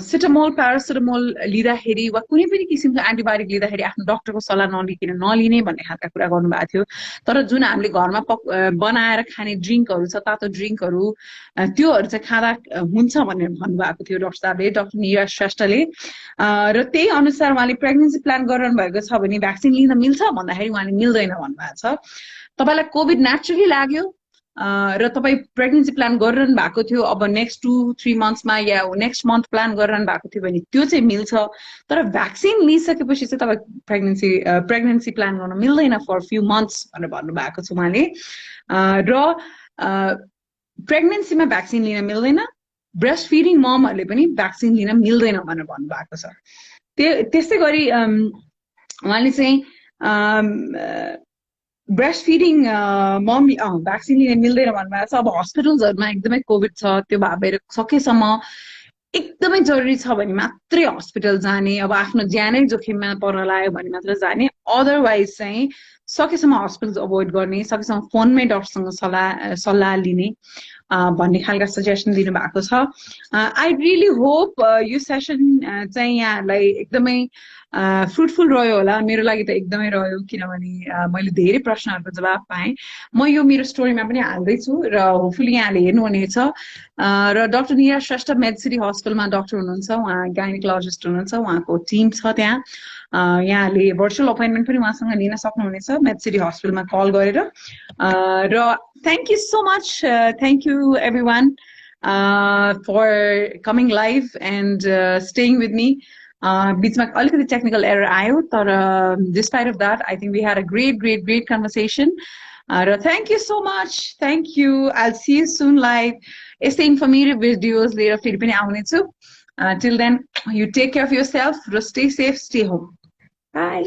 सिटामोल प्यारासिटामोल लिँदाखेरि वा कुनै पनि किसिमको एन्टिबायोटिक लिँदाखेरि आफ्नो डाक्टरको सल्लाह नलिने भन्ने खालका कुरा गर्नुभएको थियो तर जुन हामीले घरमा बनाएर खाने ड्रिङ्कहरू छ तातो ड्रिङ्कहरू त्योहरू चाहिँ खाँदा हुन्छ भनेर भन्नुभएको थियो डाक्टर साहबले डाक्टर नीरा श्रेष्ठले र त्यही अनुसार उहाँले प्रेग्नेन्सी प्लान गरिरहनु भएको छ भने भ्याक्सिन लिन मिल्छ भन्दाखेरि उहाँले मिल्दैन भन्नुभएको छ तपाईलाई कोभिड नेचुरली लाग्यो र तपाई प्रेग्नेन्सी प्लान गरिरहनु भएको थियो अब नेक्स्ट 2-3 मन्थ्समा या नेक्स्ट मन्थ प्लान गरिरहनु भएको थियो भने त्यो चाहिँ मिल्छ तर भ्याक्सिन लिइसकेपछि चाहिँ तपाई प्रेग्नेन्सी प्लान गर्न मिल्दैन फर फ्यु मन्थ्स भनेर भन्नुभएको छ उहाँले र प्रेग्नेन्सीमा भ्याक्सिन लिन मिल्दैन ब्रेस्ट फिडिङ ममहरुले पनि भ्याक्सिन लिन मिल्दैन भनेर भन्नुभएको छ त्यस्तै गरी उहाँले चाहिँ ब्रेस्ट फिडिङ मम भ्याक्सिन लिन मिल्दैन भन्नुभएको छ अब हस्पिटल्सहरुमा एकदमै कोभिड छ त्यो भएर सकेसम्म एकदमै जरुरी छ भने मात्रै हस्पिटल जाने अब आफ्नो ज्यानै जोखिममा पर्न लाग्यो भने मात्र जाने अदरवाइज चाहिँ सकेसम्म हस्पिटल्स अभोइड गर्ने सकेसम्म फोनमै डाक्टरसँग सल्लाह लिने भन्ने खालका सजेसन दिनु भएको छ आई रियली होप यो सेसन चाहिँ यहाँलाई एकदमै फ्रुटफुल रह्यो होला मेरो लागि त एकदमै रह्यो किनभने मैले धेरै प्रश्नहरुको जवाफ पाएँ म यो मेरो स्टोरीमा पनि हाल्दै छु र होपफुली यहाँले हेर्नुहुनेछ र डाक्टर नीरा श्रेष्ठ मेडसिटी हस्पिटलमा डाक्टर हुनुहुन्छ उहाँ गाइनेकोलोजिस्ट हुनुहुन्छ उहाँको टिम छ त्यहाँ यहाँले भर्चुअल अपोइन्टमेन्ट पनि उहाँसँग लिन सक्नुहुनेछ मेडसिटी हस्पिटलमा कल गरेर र thank you so much thank you everyone for coming live and staying with me बीचमा अलिकति टेक्निकल एरर आयो तर despite of that I think we had a great conversation र thank you so much thank you I see you soon live यस्तै इन्फर्मेटिभ भिडियोज लिएर फेरि पनि आउने छु till then you take care of yourself, stay safe, stay home. Bye.